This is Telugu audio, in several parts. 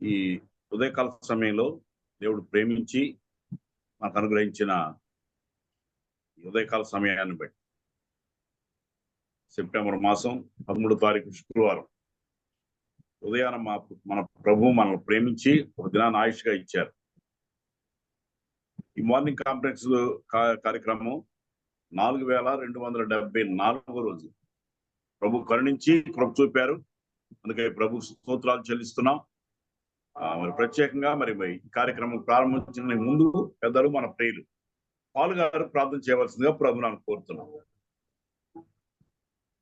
ఈ ఉదయకాల సమయంలో దేవుడు ప్రేమించి మనకు అనుగ్రహించిన ఉదయకాల సమయాన్ని బట్టి సెప్టెంబర్ మాసం 13వ తారీఖు శుక్రవారం ఉదయాన మన ప్రభు మనల్ని ప్రేమించి ఒక దినాన్ని ఆయుష్గా ఇచ్చారు. ఈ మార్నింగ్ కాంప్లెక్స్ కార్యక్రమం 4274 రోజు ప్రభు కరుణించి కృప చూపారు. అందుకే ప్రభు స్తోత్రాలు చెల్లిస్తున్నాం. మరి ప్రత్యేకంగా మరి ఈ కార్యక్రమం ప్రారంభించిన ముందు పెద్దలు మన ప్రియులు పాలు గారు ప్రార్థన చేయవలసిందిగా ప్రభు నాకు కోరుతున్నాం.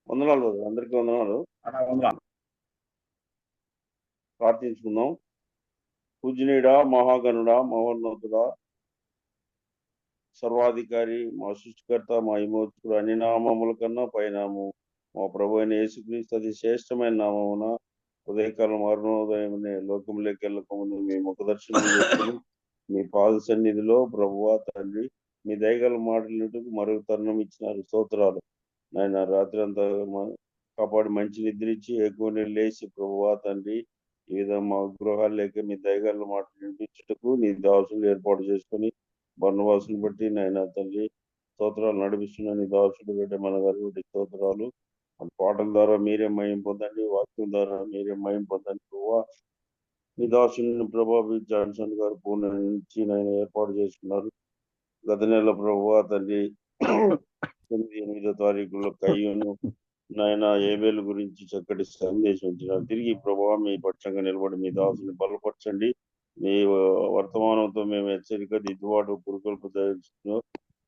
వందనాలు, అందరికీ వందనాలు. ప్రార్థించుకుందాం. పూజనీయుడా, మహాగణుడా, మహోన్నతుడా, సర్వాధికారి, మా సృష్టికర్త, మా విమోచకుడు, అన్ని నామముల కన్నా పైనాము మా ప్రభు అయిన యేసుక్రీస్తు అతి శ్రేష్టమైన నామమున ఉదయకాలం అరుణోదయమనే లోకంలోకి వెళ్ళకముందు మీ ముఖ దర్శనం చేసుకుని మీ పాద సన్నిధిలో ప్రభువా తండ్రి మీ దయగల మాటలకు మరొక తరుణం ఇచ్చినారు. స్తోత్రాలు నాయన. రాత్రి అంతా కాపాడి మంచి నిద్ర ఇచ్చి ఎక్కువ లేచి ప్రభువా తండ్రి ఈ విధంగా మా గృహాలు లేక మీ దయగల మాటలు వినిపించుటకు నీ దాసులు ఏర్పాటు చేసుకుని బన్నవాసులు బట్టి నాయన తండ్రి స్తోత్రాలు నడిపిస్తున్న నీ దాసుడు బిడ్డ మన గారి స్తోత్రాలు. పాటల ద్వారా మీరే మయం పొందండి, వాక్యం ద్వారా మీరే మయం పొందండి. ప్రభావ మీ దాసుని ప్రభావి జాన్సన్ గారు పూర్ణ నుంచి నాయన ఏర్పాటు చేసుకున్నారు. గత నెల ప్రభువా తండ్రి 8వ తారీఖులో కయ్యూను నాయన ఏబేలు గురించి చక్కటి సందేశం ఇచ్చినారు. తిరిగి ప్రభావ మీ పక్షంగా నిలబడి మీ దాసుని బలపరచండి. మీ వర్తమానంతో మేము హెచ్చరిక, దిద్దుబాటు, పురుకల్పు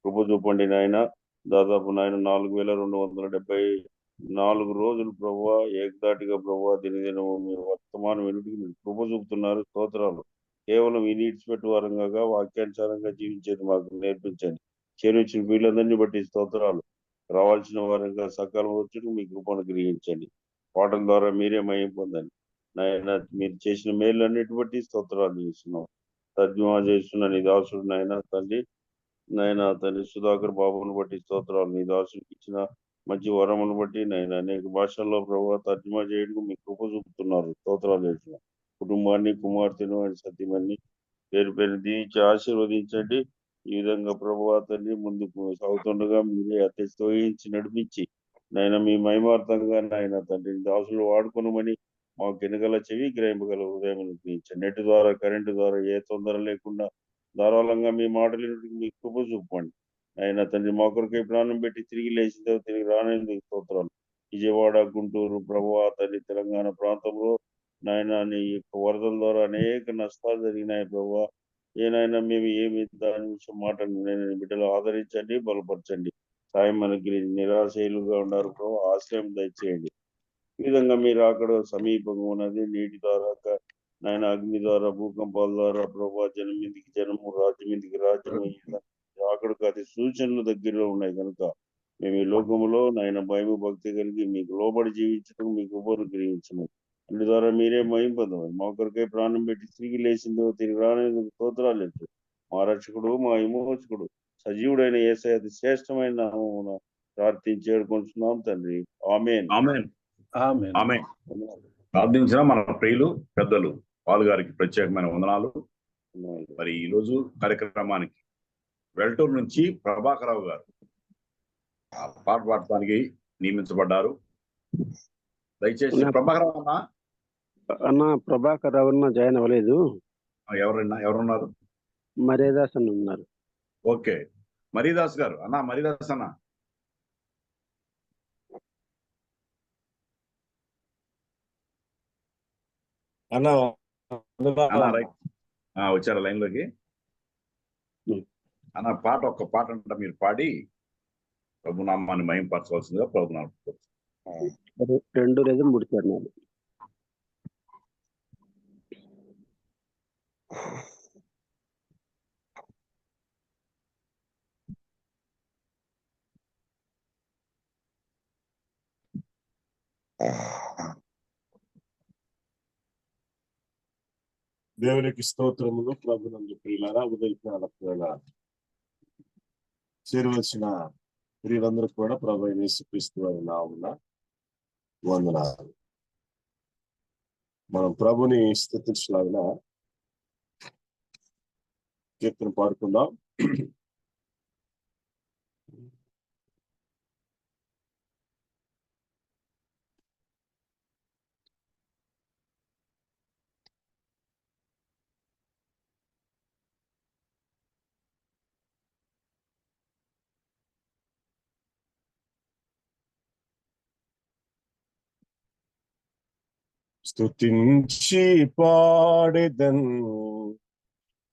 కృప చూపండి నాయన. దాదాపు నాయన 4274 రోజులు ప్రభువా ఏకదాటిగా ప్రభువా దినదినము మీ వర్తమానం వెనుటికి మీరు కృప చూపుతున్నారు. స్తోత్రాలు. కేవలం ఈ నీడ్చిపెట్టు వారంగా వాక్యానుసారంగా జీవించేది మాకు నేర్పించండి. చేరువచ్చిన వీళ్ళందరినీ బట్టి స్తోత్రాలు. రావాల్సిన వారంగా సకాలం వచ్చి మీ కృపను గ్రహించండి. పాటల ద్వారా మీరే మయం పొందండి నాయన. మీరు చేసిన మేళ్ళన్నిటి బట్టి స్తోత్రాలు చేస్తున్నాం. తర్జుమా చేస్తున్న నీ దాసుడు నాయన తండ్రి సుధాకర్ బాబును బట్టి స్తోత్రాలు. నీ దాసుడికి ఇచ్చిన మంచి వరమును బట్టి నాయన అనేక భాషల్లో ప్రభావ తర్జుమా చేయడానికి మీ కృప చూపుతున్నారు. స్తోత్రాలు చేస్తున్నాం. కుటుంబాన్ని, కుమార్తెను అని సత్యమని పేరు పేరు దీవించి ఆశీర్వదించండి. ఈ విధంగా ప్రభువా తండ్రి ముందుకు సాగుతుండగా మీరే అత్యస్తోయించి నడిపించి నాయన మీ మహిమార్థంగా నాయన తండ్రి దాసులు వాడుకోనమని మాకు ఎనగల చెవి గ్రహింపగల హృదయం నిర్ణయించండి. నెట్ ద్వారా, కరెంటు ద్వారా ఏ తొందర లేకుండా ధారాళంగా మీ మాటలు మీ కృప చూపండి ఆయన తండ్రి. మా కొరకై ప్రాణం పెట్టి తిరిగి లేచిన తిరిగి రానేందుకు స్తోత్రాలు. విజయవాడ, గుంటూరు ప్రభువా తండ్రి తెలంగాణ ప్రాంతంలో నాయన నీ యొక్క వరదల ద్వారా అనేక నష్టాలు జరిగినాయి ప్రభువా. ఏనాయనా మేము ఏమి దాని విషయం మాట బిడ్డలు ఆదరించండి, బలపరచండి. సాయం మనకి నిరాశయులుగా ఉన్నారు ప్రభు, ఆశ్రయం దయచేయండి. ఈ విధంగా మీరు అక్కడ సమీపంగా ఉన్నది నీటి ద్వారా నాయన అగ్ని ద్వారా, భూకంపాల ద్వారా ప్రభు జనం మీదికి జనము, రాజ్యం మీదికి రాజ్యము అక్కడికి అతి సూచనలు దగ్గరలో ఉన్నాయి కనుక మేము ఈ లోకంలో నాయన భయము భక్తి కలిగి మీకు లోబడి జీవించడం మీకు ఉపగ్రహించము. అందు ద్వారా మీరే మహిమ పొందమని మా కొరకై ప్రాణం పెట్టి తిరిగి లేచిందో తిరిగి రానేందుకు స్తోత్రాలు లేదు. మా రక్షకుడు, మా విమోచకుడు, సజీవుడైన యేసయ్య అతి శ్రేష్టమైన నామమున ప్రార్థించి వేడుకుంటున్నాం తండ్రి. ఆమేన్. ప్రార్థించిన మన ప్రియులు పెద్దలు పాలు గారికి ప్రత్యేకమైన వందనాలు. మరి ఈ రోజు కార్యక్రమానికి వెల్టూరు నుంచి ప్రభాకరరావు గారు పాట పాడటానికి నియమించబడ్డారు. దయచేసి ప్రభాకరరావు అన్న ప్రభాకర్ ఎవరన్నా జాయిన్ అవ్వలేదు. ఎవరున్నారు? మర్యాదాస్ అని ఉన్నారు. ఓకే, మరీదాస్ గారు అన్న. మరీదాస్ అన్న వచ్చారా లైన్ లోకి? అన్న పాట, ఒక్క పాట అంట మీరు పాడి ప్రభునామాన్ని మహింపరచవలసిందిగా ప్రభునామం. 2 లేదా 3 చరణాలు. దేవునికి స్తోత్రములు. ప్రభునందు ప్రియులారా, ఉదయకాల చేరవలసిన ప్రియులందరూ కూడా ప్రభు యేసుక్రీస్తు వారి నామమున వందనాలు. మనం ప్రభుని స్తుతించలాగిన కీర్తన పాడుకుందాం. స్తుతించి పాడెదన్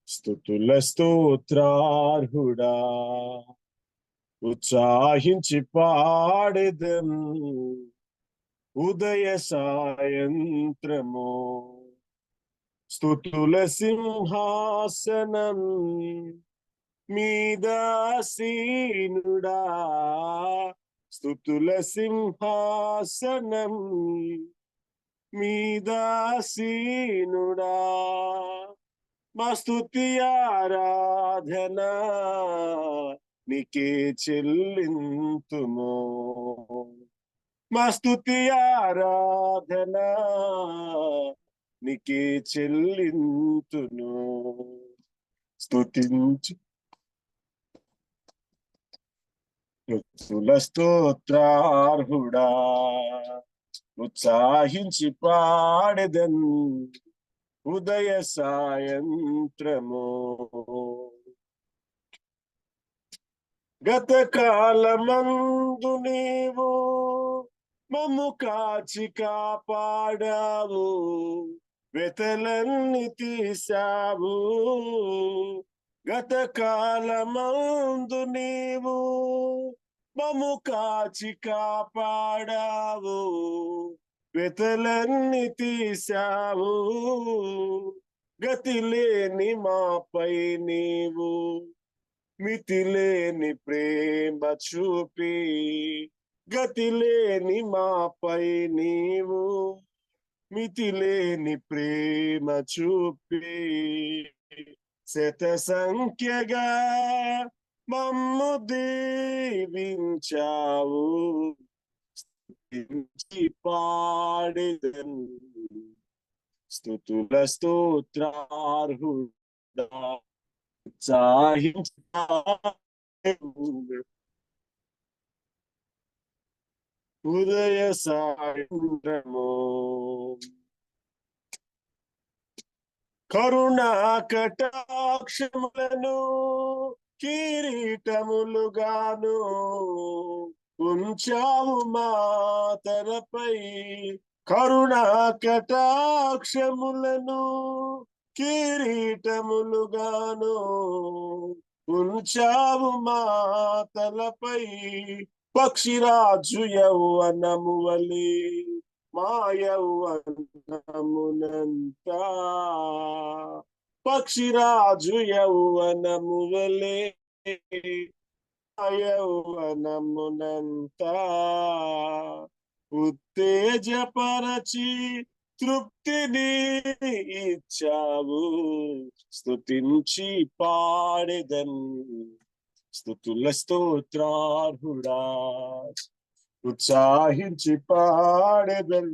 స్తుతుల స్తోత్రార్హుడా, ఉత్సాహించి పాడెదన్ ఉదయ సాయంత్రము. స్తుతుల సింహాసనం మీదాసీనుడా, స్తుతుల సింహాసనం మీదాసీనుడా. మా స్తుతి ఆరాధన నీకే చెల్లింతుము. మా స్తుతి ఆరాధన నీకే చెల్లింతును. స్తుతించు స్తుతుల స్తోత్రార్హుడా, ఉత్సాహించి పాడెదన్ ఉదయ సాయంత్రము. గత కాలమందు నీవు మమ్ము కాచి కాపాడావు, వెతలన్నీ తీసావు. గత కాలమందు నీవు మమ్ము కాచి కాపాడావు, వెతలన్నీ తీసావు. గతి లేని మాపై నీవు మితిలేని ప్రేమ చూపి, గతి లేని మాపై నీవు మితిలేని ప్రేమ చూపి, శత సంఖ్యగా మమ్ము దీవించావు. పాడెదన్ స్తుతుల స్తోత్రార్హుడా, ఉత్సాహించి ఉదయ సాయంత్రము. కరుణా కటాక్షములను కిరీటములుగాను ఉంచావు మా తలపై. కరుణా కటాక్షములను కిరీటములుగాను ఉంచావు మా తలపై. పక్షిరాజు యౌవనము వలె మా యౌవనమునంతా, పక్షిరాజు యౌవనము వలె మా యౌవనమునంతా ఉత్తేజపరచి తృప్తిని ఇచ్చావు. స్తుతించి పాడెదన్ స్తుతుల స్తోత్రార్హుడా, ఉత్సాహించి పాడెదన్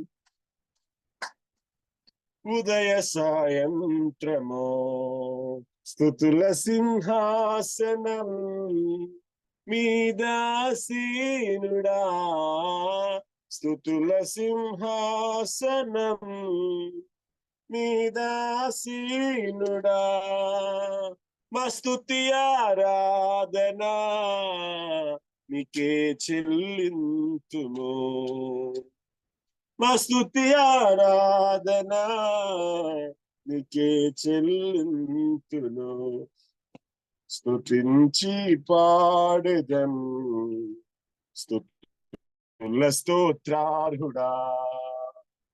ఉదయ సాయంత్రము. స్తుతుల సింహాసనం మీదాసీనుడా, స్తుతుల సింహాసనం మీదాసీనుడా. మా స్తుతి ఆరాధన నీకే చెల్లింతుము. మా స్తుతి ఆరాధన నీకే చెల్లింతును. స్తుతించి పాడెదన్ స్తుతుల స్తోత్రార్హుడా,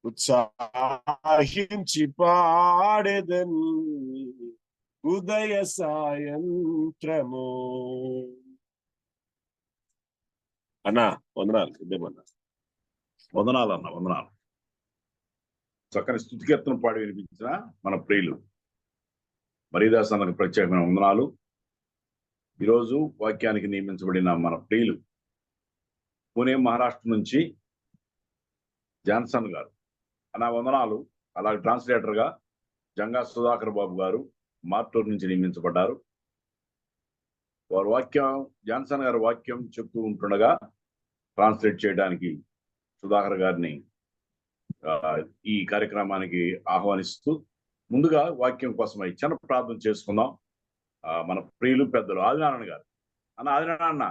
ఉత్సాహించి పాడెదన్ ఉదయ సాయంత్రము. అన్నా వందనాలు. ఇదేమన్నా వందనాలు అన్న, వందనాలు. చక్కని స్తుతి కీర్తన పాడి వినిపించిన మన ప్రియులు మరీదాస్ అన్నకు ప్రత్యేకమైన వందనాలు. ఈరోజు వాక్యానికి నియమించబడిన మన ప్రియులు పూణే మహారాష్ట్ర నుంచి జాన్సన్ గారు అన్న వందనాలు. అలాగే ట్రాన్స్లేటర్ గా జంగా సుధాకర్ బాబు గారు మార్టూర్ నుంచి నియమించబడ్డారు. వారు జాన్సన్ గారి వాక్యం చెప్తూ ఉంటుండగా ట్రాన్స్లేట్ చేయడానికి సుధాకర్ గారిని ఈ కార్యక్రమానికి ఆహ్వానిస్తూ ముందుగా వాక్యం కోసమై చిన్న ప్రార్థన చేసుకుందాం. మన ప్రియులు పెద్దలు ఆదినారాయణ గారు. ఆదినారాయణ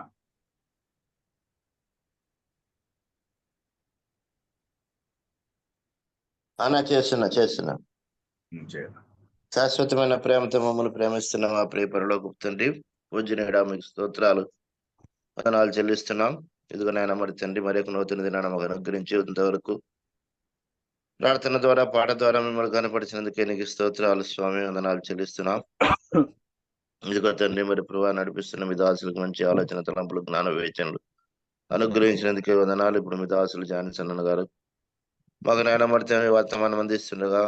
చేస్తున్నా చేయాలి. శాశ్వతమైన ప్రేమతో మమ్మల్ని ప్రేమిస్తున్న మా ప్రియ పరలోకపు తండ్రి, పూజ్యునిడా మీకు స్తోత్రాలు వందనాలు చెల్లిస్తున్నాం. ఇదిగో నాయన మరి తండ్రి మరి ఒక నూతన దినాన్ని మాకు అనుగ్రహించి ఇంతవరకు ప్రార్థన ద్వారా పాట ద్వారా మిమ్మల్ని కనపరిచినందుకే నీకు స్తోత్రాలు స్వామి, వందనాలు చెల్లిస్తున్నాం. ఇదిగో తండ్రి మరి ప్రభావ నడిపిస్తున్న మీ దాసులకు మంచి ఆలోచన, తలంపులు, జ్ఞాన వివేచనలు అనుగ్రహించినందుకే వందనాలు. ఇప్పుడు మీ దాసులు జాన్సన్ గారు మాకు నాయన మరి తండ్రి వర్తమానం అందిస్తుండగా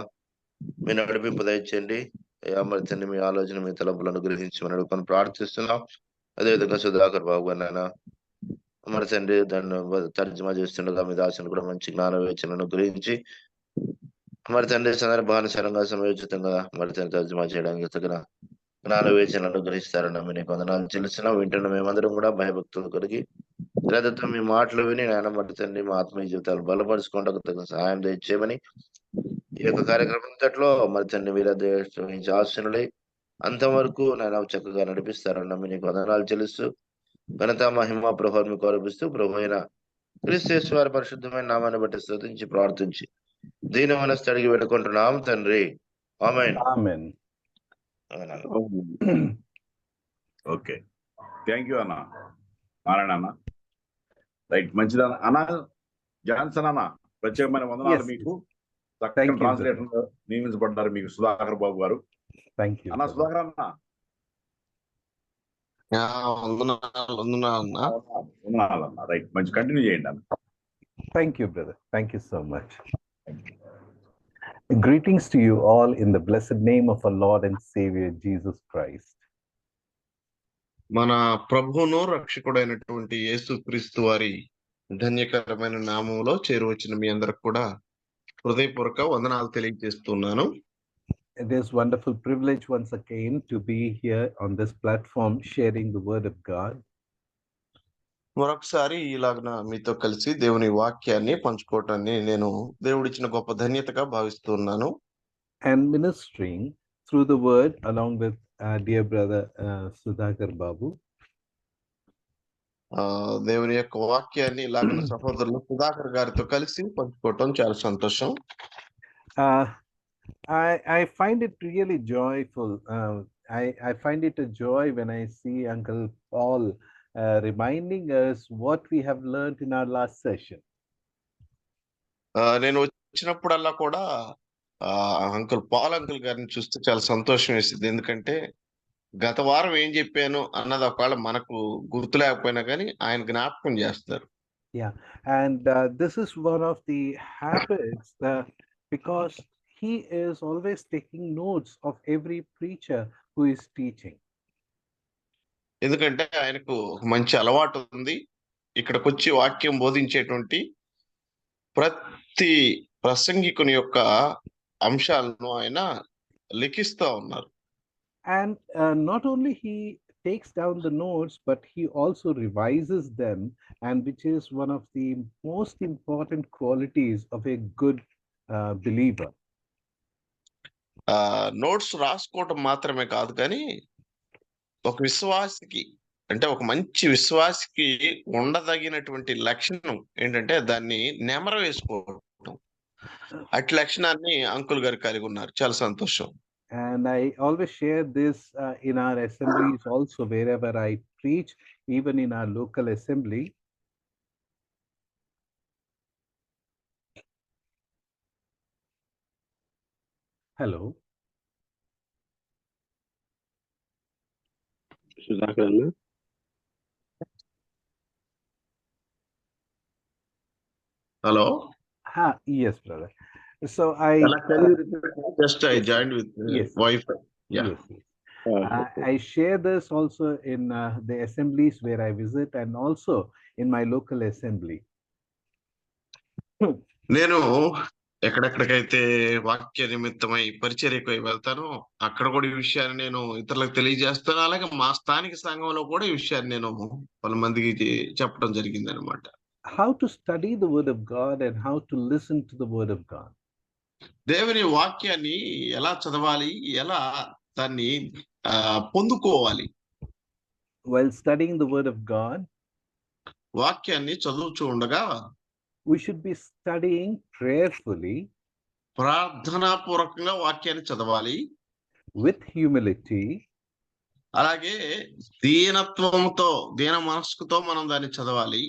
మీ నడిపింపు దయచేయండి అయ్యా. మరి తండ్రి మీ ఆలోచన, మీ తలంపులు అనుగ్రహించి మనం కొన్ని ప్రార్థిస్తున్నాం. అదేవిధంగా సుధాకర్ బాబు గారు నాయన మరి తండ్రి దాన్ని తర్జుమా చేస్తుండగా మీ దాసుని కూడా మంచి జ్ఞాన వివేచనను గురించి మరి తండ్రి సందర్భానుసారంగా సమయోచితంగా మరి తండ్రి తర్జుమా చేయడానికి తగిన జ్ఞాన వివేచనను గ్రహిస్తారన్న మీకు వందనాలు చెల్లిస్తున్నాం. వింటున్న మేమందరం కూడా భయభక్తులు కలిగి శ్రద్ధతో మీ మాటలు విని నాయన మరి తండ్రి మా ఆత్మీయ జీవితాలు బలపరుచుకోవడానికి తగిన సహాయం దయచేయమని ఈ యొక్క కార్యక్రమం అంతట్లో మరి తండ్రి మీరు ఆశనులై అంతవరకు నేను చక్కగా నడిపిస్తారన్న మీకు వందనాలు చెల్లిస్తూ ఘనత మహిమ ప్రభావం మీకు ఆరోపిస్తూ ప్రభు అయిన క్రీస్తు వారి పరిశుద్ధమైన నామాన్ని బట్టి స్తుతించి ప్రార్థించి దీని మనసు అడిగి పెట్టుకుంటున్నాం తండ్రి. ఆమేన్. ఓకే, థ్యాంక్ యూ అన్న. నారాయణ అన్న, రైట్, మంచిది అన్న. జాన్సన్ అన్న, ప్రత్యేకమైన వందనాలు మీకు. చక్కగా ట్రాన్స్లేటర్ నియమించబడ్డారు మీకు సుధాకర్ బాబు గారు. అన్న సుధాకర్ అన్న రైట్, మంచి కంటిన్యూ చేయండి అన్న. Thank you, brother. Thank you so much. Greetings to you all in the blessed name of our Lord and Savior Jesus Christ. మన ప్రభువును రక్షకుడైనటువంటి యేసుక్రీస్తు వారి ధన్యకరమైన నామములో చేరువచ్చిన మీ అందరికి కూడా హృదయపూర్వక వందనాలు తెలియజేస్తున్నాను. It is wonderful privilege once again to be here on this platform sharing the word of God. మరొకసారి ఇలాగన మీతో కలిసి దేవుని వాక్యాన్ని పంచుకోవటాన్ని నేను దేవుడిచ్చిన గొప్ప ధన్యతగా భావిస్తున్నాను. And ministering through the word along with dear brother Sudhakar Babu. దేవుని యొక్క వాక్యాన్ని ఇలాగన సహోదరులు సుధాకర్ గారితో కలిసి పంచుకోవటం చాలా సంతోషం. I find it really joyful. I find it a joy when I see Uncle Paul reminding us what we have learned in our last session. నేను వచ్చినప్పుడల్లా కూడా అంకుల్ పాల్ అంకుల్ గారిని చూస్తే చాలా సంతోషం వేసింది. ఎందుకంటే గత వారం ఏం చెప్పాను అన్నది ఒకవేళ మనకు గుర్తు లేకపోయినా కానీ ఆయన జ్ఞాపకం చేస్తారు. Yeah, and this is one of the habits because he is always taking notes of every preacher who is teaching. ఎందుకంటే ఆయనకు మంచి అలవాటు ఉంది. ఇక్కడికి వచ్చి వాక్యం బోధించేటువంటి ప్రతి ప్రసంగికుని యొక్క అంశాలను ఆయన లిఖిస్తూ ఉన్నారు. And not only he takes down the notes, but he also revises them, and which is one of the most important qualities of a good believer. Notes రాసుకోవటం మాత్రమే కాదు, కానీ ఒక విశ్వాసికి అంటే ఒక మంచి విశ్వాసికి ఉండదగినటువంటి లక్షణం ఏంటంటే దాన్ని నెమర వేసుకోవటం. అట్టి లక్షణాన్ని అంకుల్ గారు కలిగి ఉన్నారు. చాలా సంతోషం. And I always share this in our assemblies also, wherever I preach, even in our local assembly. Hello. Sudhakar Anna. Hello. Yes, brother. So I just I joined with yes. Wi-Fi. Yeah. Yes, yes. I share this also in the assemblies where I visit, and also in my local assembly. నేను ఎక్కడెక్కడికైతే వాక్య నిమిత్తమై పరిచర్యకు వెళ్తానో అక్కడ కూడా ఈ విషయాన్ని నేను ఇతరులకు తెలియజేస్తాను. అలాగే మా స్థానిక సంఘంలో కూడా ఈ విషయాన్ని నేను పలు మందికి చెప్పడం జరిగింది అనమాట. How to study the word of God and how to listen to the word of God. దేవుని వాక్యాన్ని ఎలా చదవాలి, ఎలా దాన్ని పొందుకోవాలి. While studying the word of God, వాక్యాన్ని చదువుతూ ఉండగా we should be studying prayerfully, ప్రార్థనాపూర్వకంగా వాక్యాన్ని చదవాలి. with humility, అలాగే దీనత్వంతో, దీన మనస్కుతో మనం దాన్ని చదవాలి.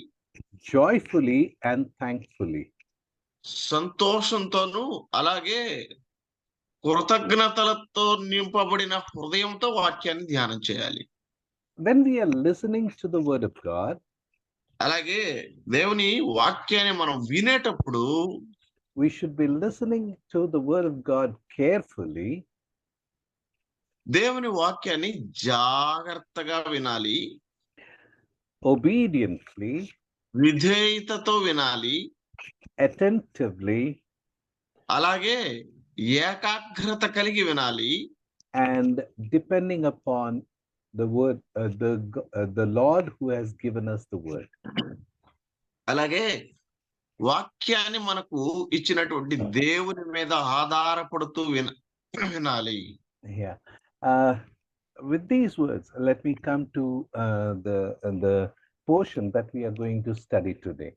joyfully and thankfully. సంతోషంతోనూ అలాగే కృతజ్ఞతలతో నింపబడిన హృదయంతో వాక్యాన్ని ధ్యానం చేయాలి. When we are listening to the word of God, అలాగే దేవుని వాక్యాన్ని మనం వినేటప్పుడు we should be listening to the word of God carefully, దేవుని వాక్యాన్ని జాగ్రత్తగా వినాలి, obediently, విధేయతతో వినాలి, attentively, అలాగే ఏకాగ్రత కలిగి వినాలి, and depending upon the word, the Lord who has given us the word. అలాగే వాక్యాన్ని మనకు ఇచ్చినటువంటి దేవుని మీద ఆధారపడుతూ వినాలి. Yeah. With these words, let me come to the portion that we are going to study today.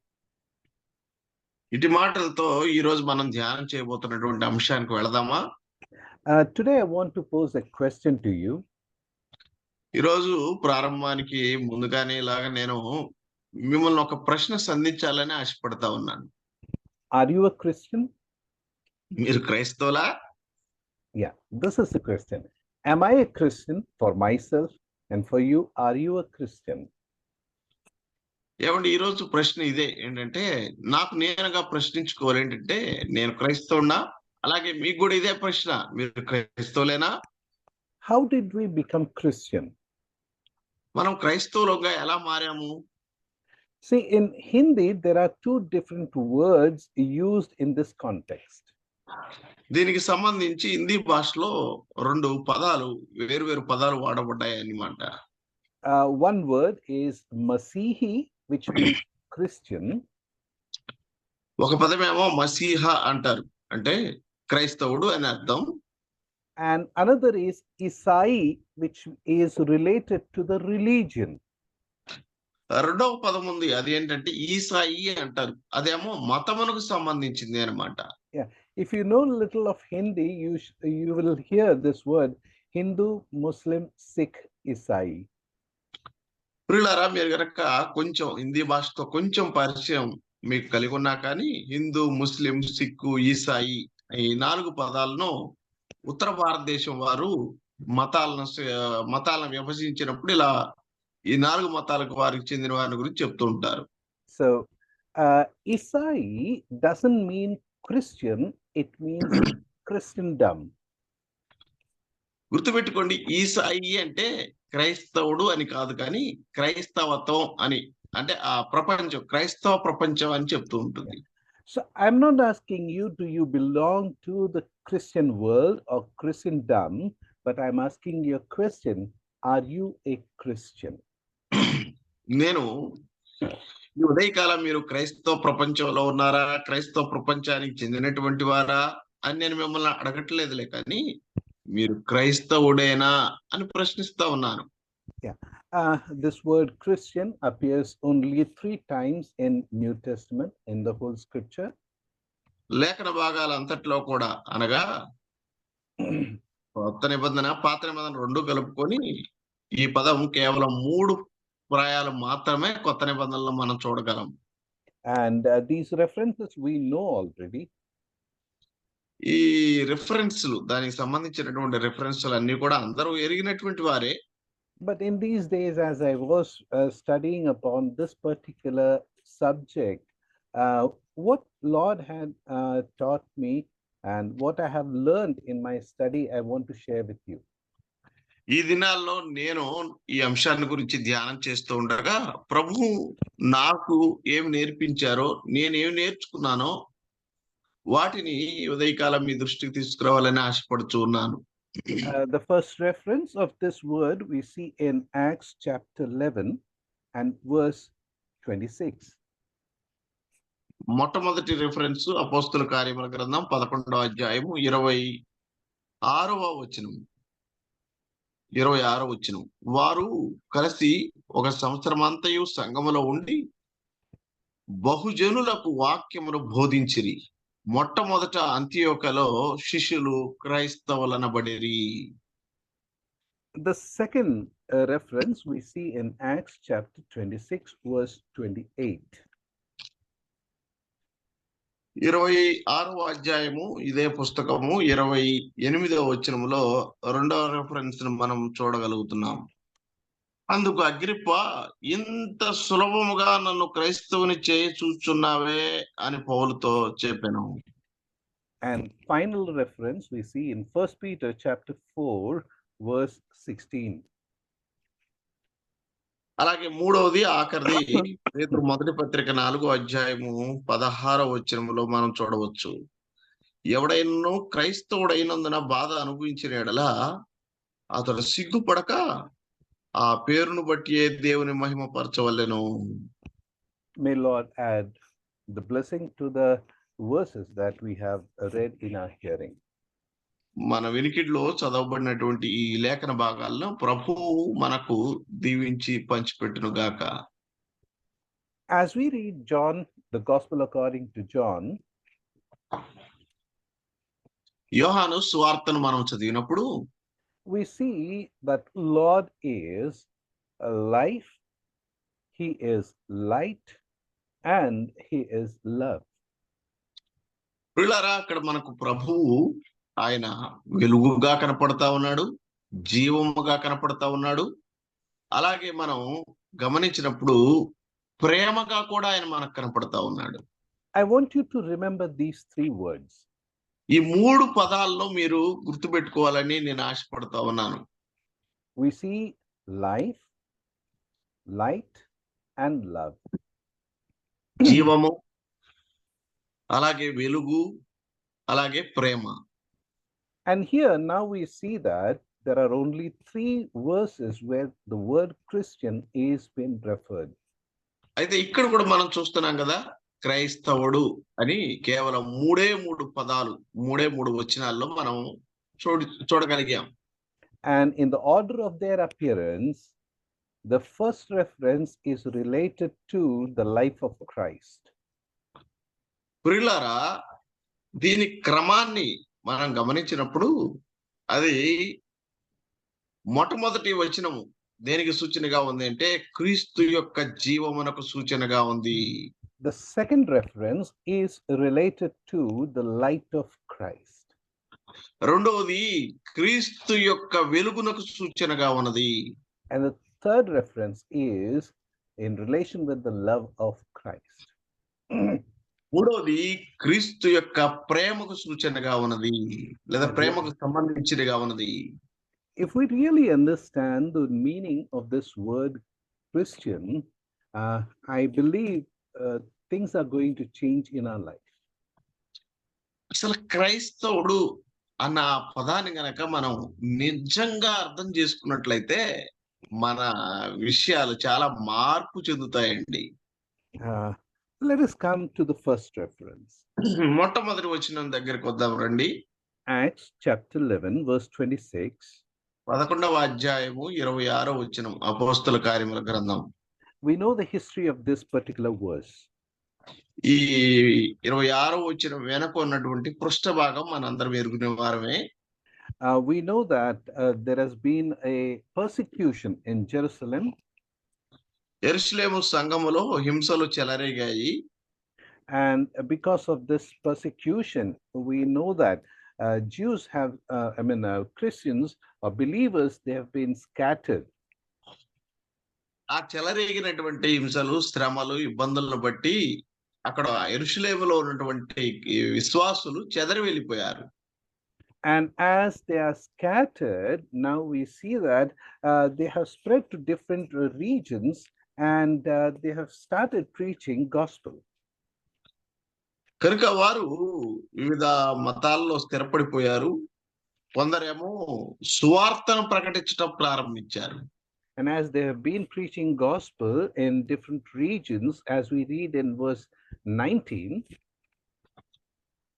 ఇటు మాటలతో ఈ రోజు మనం ధ్యానం చేయబోతున్నటువంటి అంశానికి వెళదామా? Today I want to pose a question to you. ఈరోజు ప్రారంభానికి ముందుగానే ఇలాగా నేను మిమ్మల్ని ఒక ప్రశ్న సంధించాలని ఆశపడతా ఉన్నాను. Are you a Christian? మీరు క్రైస్తవులా? Yeah, this is the question. Am I a Christian for myself, and for you, are you a Christian? ఏమండి, ఈరోజు ప్రశ్న ఇదే. ఏంటంటే నాకు నేనుగా ప్రశ్నించుకోవాలి, ఏంటంటే నేను క్రైస్తవునా? అలాగే మీకు కూడా ఇదే ప్రశ్న, మీరు క్రైస్తవులేనా? How did we become Christian? మనం క్రైస్తవులుగా ఎలా మారాము? See, in Hindi, there are two different words used in this context. దీనికి సంబంధించి హిందీ భాషలో రెండు పదాలు, వేరు పదాలు వాడబడ్డాయి అన్నమాట. One word is Masihi, which means Christian. ఒక పదమేమో మసీహా అంటారు, అంటే క్రైస్తవుడు అని అర్థం. And another is Isai, which is related to the religion. రెండవ పదం ఉంది, అది ఏంటంటే ఈసాయి అంటారు, అదేమో మతమునకు సంబంధించింది అన్నమాట. Yeah, if you know a little of Hindi, you will hear this word Hindu, Muslim, Sikh, Isai. ప్రియులారా, మీరు కనుక కొంచెం హిందీ భాషతో కొంచెం పరిచయం మీకు కలిగి ఉన్నా కానీ హిందూ, ముస్లిం, సిక్కు, ఈసాయి ఈ 4 పదాలను ఉత్తర భారతదేశం వారు మతాలను విభజించినప్పుడు ఇలా ఈ 4 మతాలకు వారికి చెందిన వారి గురించి చెప్తూ ఉంటారు. So Isai doesn't mean Christian, it means Christendom. గుర్తుపెట్టుకోండి, ఈసాయి అంటే క్రైస్తవుడు అని కాదు, కానీ క్రైస్తవత్వం అని, అంటే ఆ ప్రపంచం, క్రైస్తవ ప్రపంచం అని చెప్తూ ఉంటుంది. So I'm not asking you, do you belong to the Christian world or Christendom, but I'm asking you a question, are you a Christian? నేను ఈ ఉదయకాలం మీరు క్రైస్తవ ప్రపంచంలో ఉన్నారా, క్రైస్తవ ప్రపంచానికి చెందినటువంటి వారా అని నేను మిమ్మల్ని అడగట్లేదులే, కానీ మీరు క్రైస్తవుడేనా అని ప్రశ్నిస్తా ఉన్నాను. This word Christian appears only 3 times in New Testament in the whole scripture. లేఖన భాగాల అంతట్లో కూడా, అనగా కొత్త నిబంధన, పాత నిబంధన రెండు కలుపుకొని ఈ పదం కేవలం 3 ప్రాయాలు మాత్రమే కొత్త నిబంధనలో మనం చూడగలం. And these references we know already. ఈ రిఫరెన్స్లు, దానికి సంబంధించినటువంటి రిఫరెన్స్లు అన్ని కూడా అందరూ ఎరిగినటువంటి వారే. But in these days, as I was studying upon this particular subject, what Lord had taught me and what I have learned in my study, I want to share with you. ఈ దినాల్లో నేను ఈ అంశాన్ని గురించి ధ్యానం చేస్తూ ఉండగా ప్రభు నాకు ఏమి నేర్పించారో, నేనేమి నేర్చుకున్నానో వాటిని ఉదయకాలం మీ దృష్టికి తీసుకురావాలని ఆశపడుతూ ఉన్నాను. The first reference of this word we see in Acts chapter 11 and verse 26. మొట్టమొదటి రిఫరెన్స్ అపోస్తుల కార్యముల గ్రంథం 11వ అధ్యాయము 26వ వచనం. వారు కలిసి ఒక సంవత్సరం అంతయు సంఘములో ఉండి బహుజనులకు వాక్యమును బోధించిరి. మొట్టమొదట అంతియోకలో శిష్యులు క్రైస్తవులనబడిరి. The second reference we see in Acts chapter 26 verse 28. 26వ అధ్యాయము ఇదే పుస్తకము 28వ వచనములో రెండవ రెఫరెన్స్ మనం చూడగలుగుతున్నాం. అందుకు అగ్రిప్ప, ఇంత సులభముగా నన్ను క్రైస్తవుని చేయి చూచున్నావే అని పౌలుతో చెప్పాను. And final reference we see in 1 Peter chapter 4 verse 16. అలాగే మూడవది ఆఖరిది పేతురు మొదటి పత్రిక 4వ అధ్యాయము 16వ వచనములో మనం చూడవచ్చు. ఎవడైనను క్రైస్తవుడైనందున బాధ అనుభవించిన ఎడల అతడు సిగ్గుపడక ఆ పేరును బట్టి దేవుని మహిమపరచవలెను. May Lord add the blessing to the verses that we have read in our hearing. మన వినికిడిలో చదవబడినటువంటి ఈ లేఖన భాగాలను ప్రభువు మనకు దీవించి పంచిపెట్టును గాక. As we read John, the Gospel according to John, యోహాను సువార్తను మనం చదివినప్పుడు we see that Lord is life, He is light, and He is love. ప్రియులారా, అక్కడ మనకు ప్రభువు ఆయన వెలుగుగా కనపడతా ఉన్నాడు, జీవముగా కనపడతా ఉన్నాడు. అలాగే మనం గమనించినప్పుడు ప్రేమగా కూడా ఆయన మనకు కనపడతా ఉన్నాడు. I want you to remember these three words. ఈ మూడు పదాల్లో మీరు గుర్తుపెట్టుకోవాలని నేను ఆశపడతా ఉన్నాను. We see life, light, and love. జీవము, అలాగే వెలుగు, అలాగే ప్రేమ. And here now we see that there are only three verses where the word Christian is being referred. అయితే ఇక్కడ కూడా మనం చూస్తున్నాం కదా, క్రైస్తవుడు అని కేవలం మూడే మూడు వచనాల్లో మనం చూడగలిగాం. And in the order of their appearance, the first reference is related to the life of Christ. ప్రియులారా, దీని క్రమాన్ని మనం గమనించినప్పుడు అది మొట్టమొదటి వచనము దేనికి సూచనగా ఉంది అంటే క్రీస్తు యొక్క జీవమునకు సూచనగా ఉంది. The second reference is related to the light of Christ. రెండవది క్రీస్తు యొక్క వెలుగునకు సూచనగా ఉన్నది. And the third reference is in relation with the love of Christ. మూడవది క్రీస్తు యొక్క ప్రేమకు సూచనగా ఉన్నది, లేదా ప్రేమకు సంబంధించినగా ఉన్నది. If we really understand the meaning of this word Christian, I believe things are going to change in our life. అసలు క్రైస్తవుడు అన్న పదాన్ని గనక మనం నిజంగా అర్థం చేసుకున్నట్లయితే మన విషయాలు చాలా మార్పు చెందుతాయండి. Let us come to the first reference. మొట్టమొదటి వచనం దగ్గరికి వద్దాం రండి. Acts chapter 11 verse 26. 11వ అధ్యాయము 26వ వచనం అపోస్తల కార్యముల గ్రంథం. We know the history of this particular verse. ఈ 26వ వచనం వెనక ఉన్నటువంటి పృష్ఠ భాగం మనందరం ఎరుగునే వారమే. We know that there has been a persecution in Jerusalem. యెరూషలేము సంఘములో హింసలు చెలరేగాయి. And because of this persecution, we know that Jews have, Christians or believers, they have been scattered. ఆ చెలరేగినటువంటి హింసలు, శ్రమలు, ఇబ్బందులను బట్టి అక్కడ యెరూషలేములో ఉన్నటువంటి విశ్వాసులు చెదరి వెళ్ళిపోయారు. And as they are scattered, now we see that they have spread to different regions and they have started preaching gospel. కనుక వారు వివిధ మతాల్లో స్థిరపడిపోయారు. కొందరేమో సువార్తను ప్రకటించడం ప్రారంభించారు. And as they have been preaching gospel in different regions, as we read in verse 19,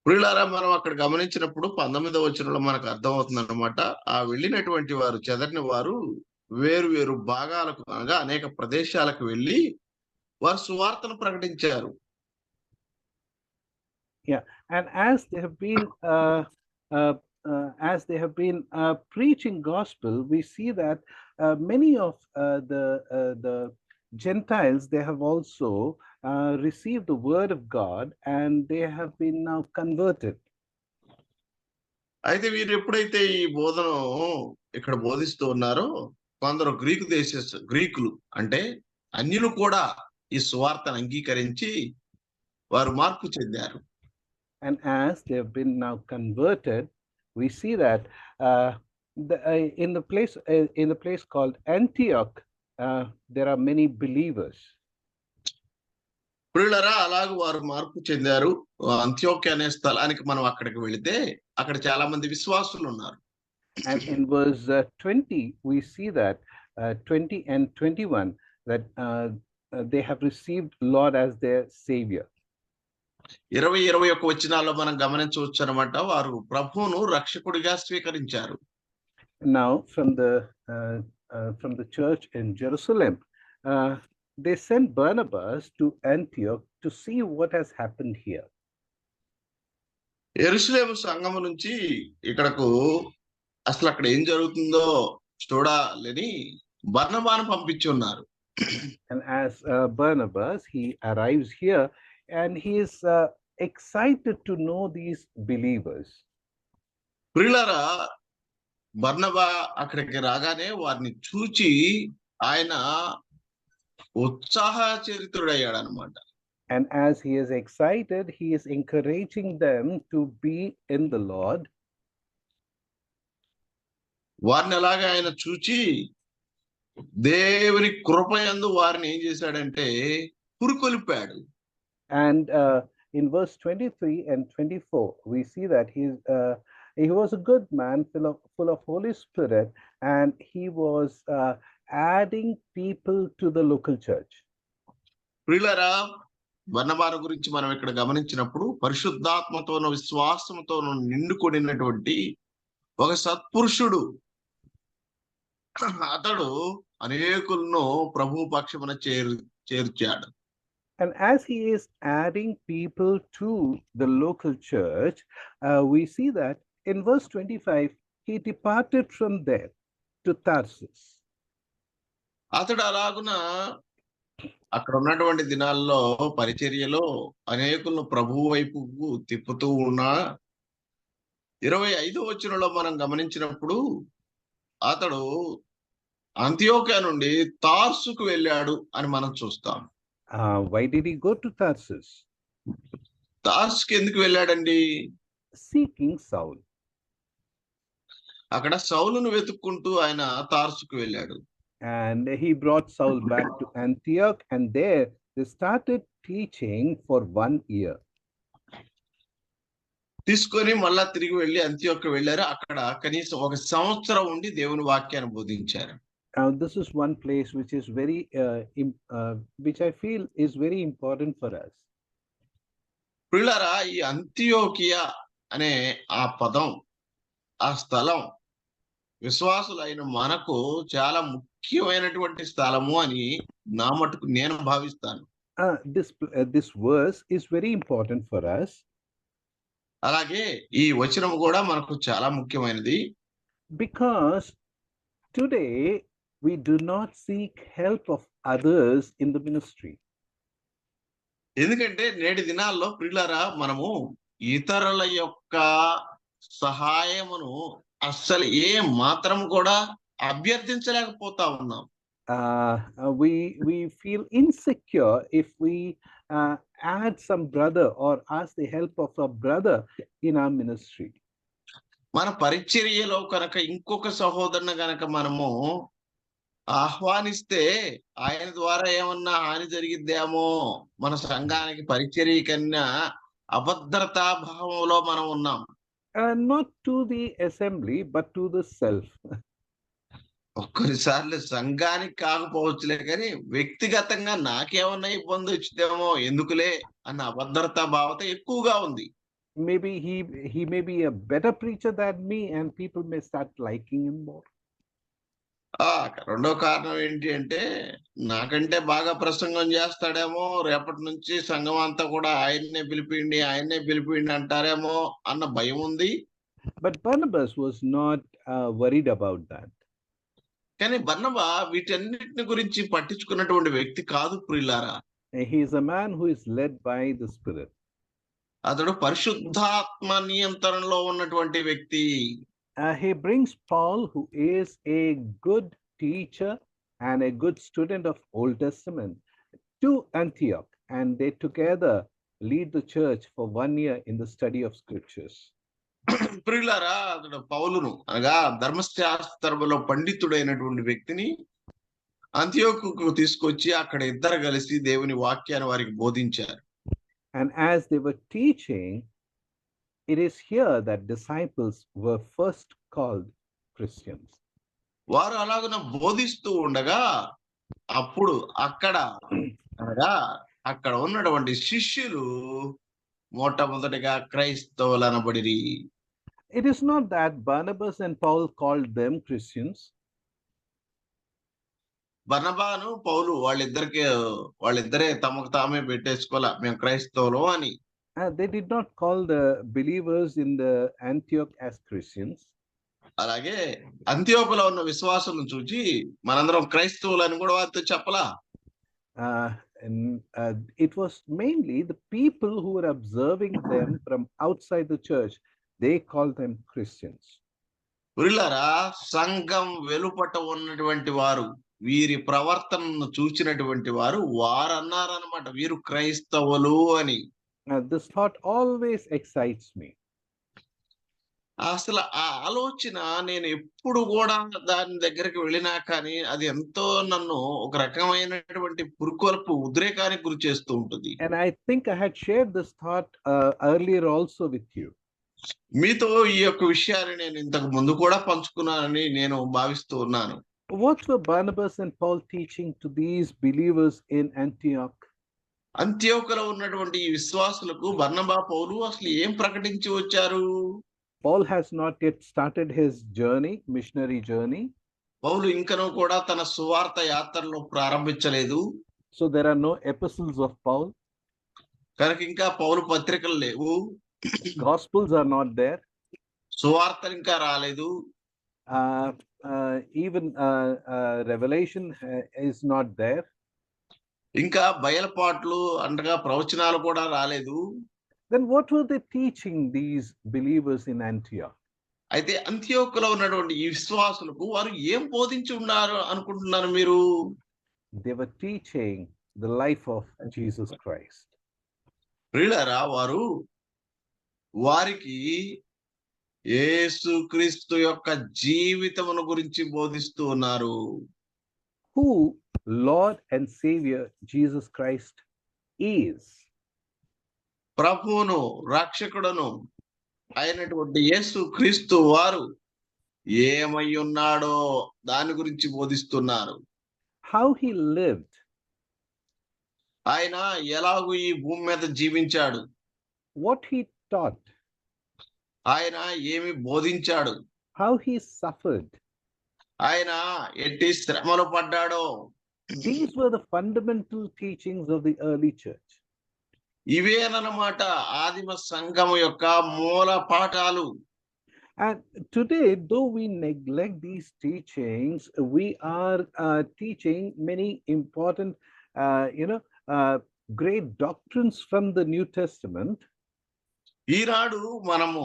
ప్రియులారా, మనం అక్కడ గమనించినప్పుడు 19వ వచనంలో మనకు అర్థమవుతుంది అన్నమాట. ఆ వెళ్ళినటువంటి వారు, చెదరిన వారు వేరు వేరు భాగాలకు అనగా అనేక ప్రదేశాలకు వెళ్ళి వారు సువార్తను ప్రకటించారు. and as they have been preaching gospel, we see that many of the Gentiles, they have also received the word of God, and they have been now converted. అయితే వీరు ఎప్పుడైతే ఈ బోధను ఇక్కడ బోధిస్తూ ఉన్నారో, కొందరు గ్రీకులు అంటే అన్యులు కూడా ఈ సువార్తను అంగీకరించి వారు మార్పు చెందారు. And as they have been now converted, we see that in the place called Antioch, there are many believers. ప్రియులారా, అలాగ వారు మార్పు చెందారు. అంత్యోక్య అనే స్థలానికి మనం అక్కడికి వెళితే అక్కడ చాలా మంది విశ్వాసులు ఉన్నారు. And in verse 20, we see that 20 and 21, that they have received Lord as their Savior. 20-21 వచనాల్లో మనం గమనించవచ్చు అన్నమాట. వారు ప్రభువును రక్షకుడిగా స్వీకరించారు. Now from the church in Jerusalem, they sent Barnabas to Antioch to see what has happened here. యెరూషలేము సంఘము నుంచి ఇక్కడకు అసలు అక్కడ ఏం జరుగుతుందో చూడాలని బర్నబాను పంపించి ఉన్నారు. And as Barnabas, he arrives here and he is excited to know these believers. ప్రియులారా, బర్నబా అక్కడికి రాగానే వారిని చూచి ఆయన ఉత్సాహచరితుడయ్యాడు అన్నమాట. And as he is excited, he is encouraging them to be in the Lord. వారిని అలాగే ఆయన చూచి దేవుని కృపయందు వారిని ఏం చేశాడంటే పురుకొలిపాడు. And in verse 23 and 24, we see that he was a good man, full of Holy Spirit, and he was adding people to the local church. ప్రియులారా, బర్నబాను గురించి మనం ఇక్కడ గమనించినప్పుడు పరిశుద్ధాత్మతోను విశ్వాసంతోను నిండుకొనినటువంటి ఒక సత్పురుషుడు. అతడు అనేకులను ప్రభు పక్షమున చేర్చాడు. And as he is adding people to the local church, we see that in verse 25, he departed from there to Tarsus. అతడు అలాగున అక్కడ ఉన్నటువంటి దినాల్లో పరిచర్యలో అనేకులను ప్రభు వైపుకు తిప్పుతూ ఉన్నా 25వ వచనంలో మనం గమనించినప్పుడు అతడు అంతియోక్య నుండి తార్సుకు వెళ్ళాడు అని మనం చూస్తాం. Why did he go to Tarsus? తార్సుకు ఎందుకు వెళ్ళాడండి? Seeking Saul. అక్కడ సౌలును వెతుక్కుంటూ ఆయన తార్సుకు వెళ్ళాడు. And he brought Saul back to Antioch, and there they started teaching for 1 year. తీసుకొని మళ్ళా తిరిగి వెళ్ళి అంతియోక్య వెళ్ళారు. అక్కడ కనీసం 1 సంవత్సరం ఉండి దేవుని వాక్యాన్ని బోధించారు. Now this is one place which is which I feel is very important for us. ప్రియులారా, ఈ అంతియోకియా అనే ఆ పదం, ఆ స్థలం విశ్వాసులైన మనకు చాలా ముఖ్యమైనటువంటి స్థలము అని నా మటుకు నేను భావిస్తాను. This verse is very important for us. అలాగే ఈ వచనం కూడా మనకు చాలా ముఖ్యమైనది. Because today we do not seek help of others in the ministry. ఎందుకంటే నేటి దినాల్లో ప్రియులారా, మనము ఇతరుల యొక్క సహాయమును అస్సలు ఏ మాత్రం కూడా అభ్యర్థించలేకపోతా ఉన్నాం. We feel insecure if we add some brother or ask the help of a brother in our ministry. మన పరిచర్యలో కనుక ఇంకొక సహోదరుని గనక మనము ఆహ్వానిస్తే ఆయన ద్వారా ఏమన్నా హాని జరిగిద్దేమో, మన సంఘానికి పరిచర్య కన్నా అభద్రతా భావంలో మనం ఉన్నాం. Not to the assembly, but to the self. కొన్నిసార్లు సంఘానికి కాకపోవచ్చులే కానీ వ్యక్తిగతంగా నాకేమన్నా ఇబ్బంది వచ్చిందేమో ఎందుకులే అన్న అభద్రతా భావత ఎక్కువగా ఉంది. Maybe he may be a better preacher than me, and people may start liking him more. రెండో కారణం ఏంటి అంటే నాకంటే బాగా ప్రసంగం చేస్తాడేమో, రేపటి నుంచి సంఘం అంతా కూడా ఆయన్నే పిలిపిండి అంటారేమో అన్న భయం ఉంది. But Barnabas was not worried about that. కానీ బర్నబా వీటన్నిటిని గురించి పట్టించుకున్నటువంటి వ్యక్తి కాదు ప్రియులారా. He is a man who is led by the Spirit. అతడు పరిశుద్ధాత్మ నియంత్రణలో ఉన్నటువంటి వ్యక్తి. He brings Paul, who is a good teacher and a good student of Old Testament, to Antioch, and they together lead the church for 1 year in the study of scriptures. ప్రియులారా, అతడు పౌలును అనగా ధర్మశాస్త్రంలో పండితుడైనటువంటి వ్యక్తిని అంతియోకుకు తీసుకొచ్చి అక్కడ ఇద్దరు కలిసి దేవుని వాక్యాన్ని వారికి బోధించారు. And as they were teaching, it is here that disciples were first called Christians. వారు అలాగన బోధిస్తూ ఉండగా అప్పుడు అక్కడ ఉన్నటువంటి శిష్యులు మొట్టమొదటిగా క్రైస్తవులు అనబడిరి. It is not that Barnabas and Paul called them Christians. బర్నబాను పౌలు వాళ్ళిద్దరే తమకు తామే పెట్టేసుకోలే మేము క్రైస్తవులు అని. They did not call the believers in the Antioch as Christians. అలాగే అంతియోకులో ఉన్న విశ్వాసులను చూచి మనందరం క్రైస్తవులు అని కూడా వారితో చెప్పలా. It was mainly the people who were observing them from outside the church. They called them Christians. ప్రియులారా, సంఘం వెలుపట ఉన్నటువంటి వారు వీరి ప్రవర్తనను చూచినటువంటి వారు అన్నారన్నమాట వీరు క్రైస్తవులు అని. This thought always excites me. అసలు ఆ ఆలోచన నేను ఎప్పుడు కూడా దాని దగ్గరికి వెళ్ళినా కానీ అది ఎంతో నన్ను ఒక రకమైనటువంటి పురుకొల్పు ఉద్రేకానికి గురి చేస్తూ ఉంటుంది. And I think I had shared this thought earlier also with you. మీతో ఈ యొక్క విషయాన్ని నేను ఇంతకు ముందు కూడా పంచుకున్నానని నేను భావిస్తూ ఉన్నాను. What were Barnabas and Paul teaching to these believers in Antioch? అంతియోకులో ఉన్నటువంటి ఈ విశ్వాసులకు బర్నబా పౌలు అసలు ఏం ప్రకటించి వచ్చారు? Paul has not yet started his journey, missionary journey. పౌలు ఇంకనూ కూడా తన సువార్త యాత్రలో ప్రారంభించలేదు. So there are no epistles of Paul. కనుక ఇంకా పౌలు పత్రికలు లేవు. Gospels are not there. సువార్తలు ఇంకా రాలేదు. Even Revelation is not there. ఇంకా బయలుపాట్లు అంటగా ప్రవచనాలు కూడా రాలేదు. Then what were they teaching these believers in Antioch? అయితే అంతియోకులో ఉన్నటువంటి ఈ విశ్వాసులకు వారు ఏం బోధించి ఉన్నారు అనుకుంటున్నారు మీరు? They were teaching the life of Jesus Christ. ప్రియులారా, వారికి యేసుక్రీస్తు యొక్క జీవితమును గురించి బోధిస్తూ ఉన్నారు. Who Lord and Savior Jesus Christ is. ప్రభువును రక్షకుడును అయినటువంటి యేసుక్రీస్తు వారు ఏమై ఉన్నాడో దాని గురించి బోధిస్తున్నారు. How he lived. ఆయన ఎలాగూ ఈ భూమి మీద జీవించాడు. What he taught. ఆయన ఏమి బోధించాడు. How he suffered. ఆయన ఎట్టి శ్రమలు పడ్డాడో. These were the fundamental teachings of the early church. ఇవేనన్నమాట ఆదిమ సంఘం యొక్క మూల పాఠాలు. And today, though we neglect these teachings, we are teaching many important, great doctrines from the New Testament. ఈనాడు మనము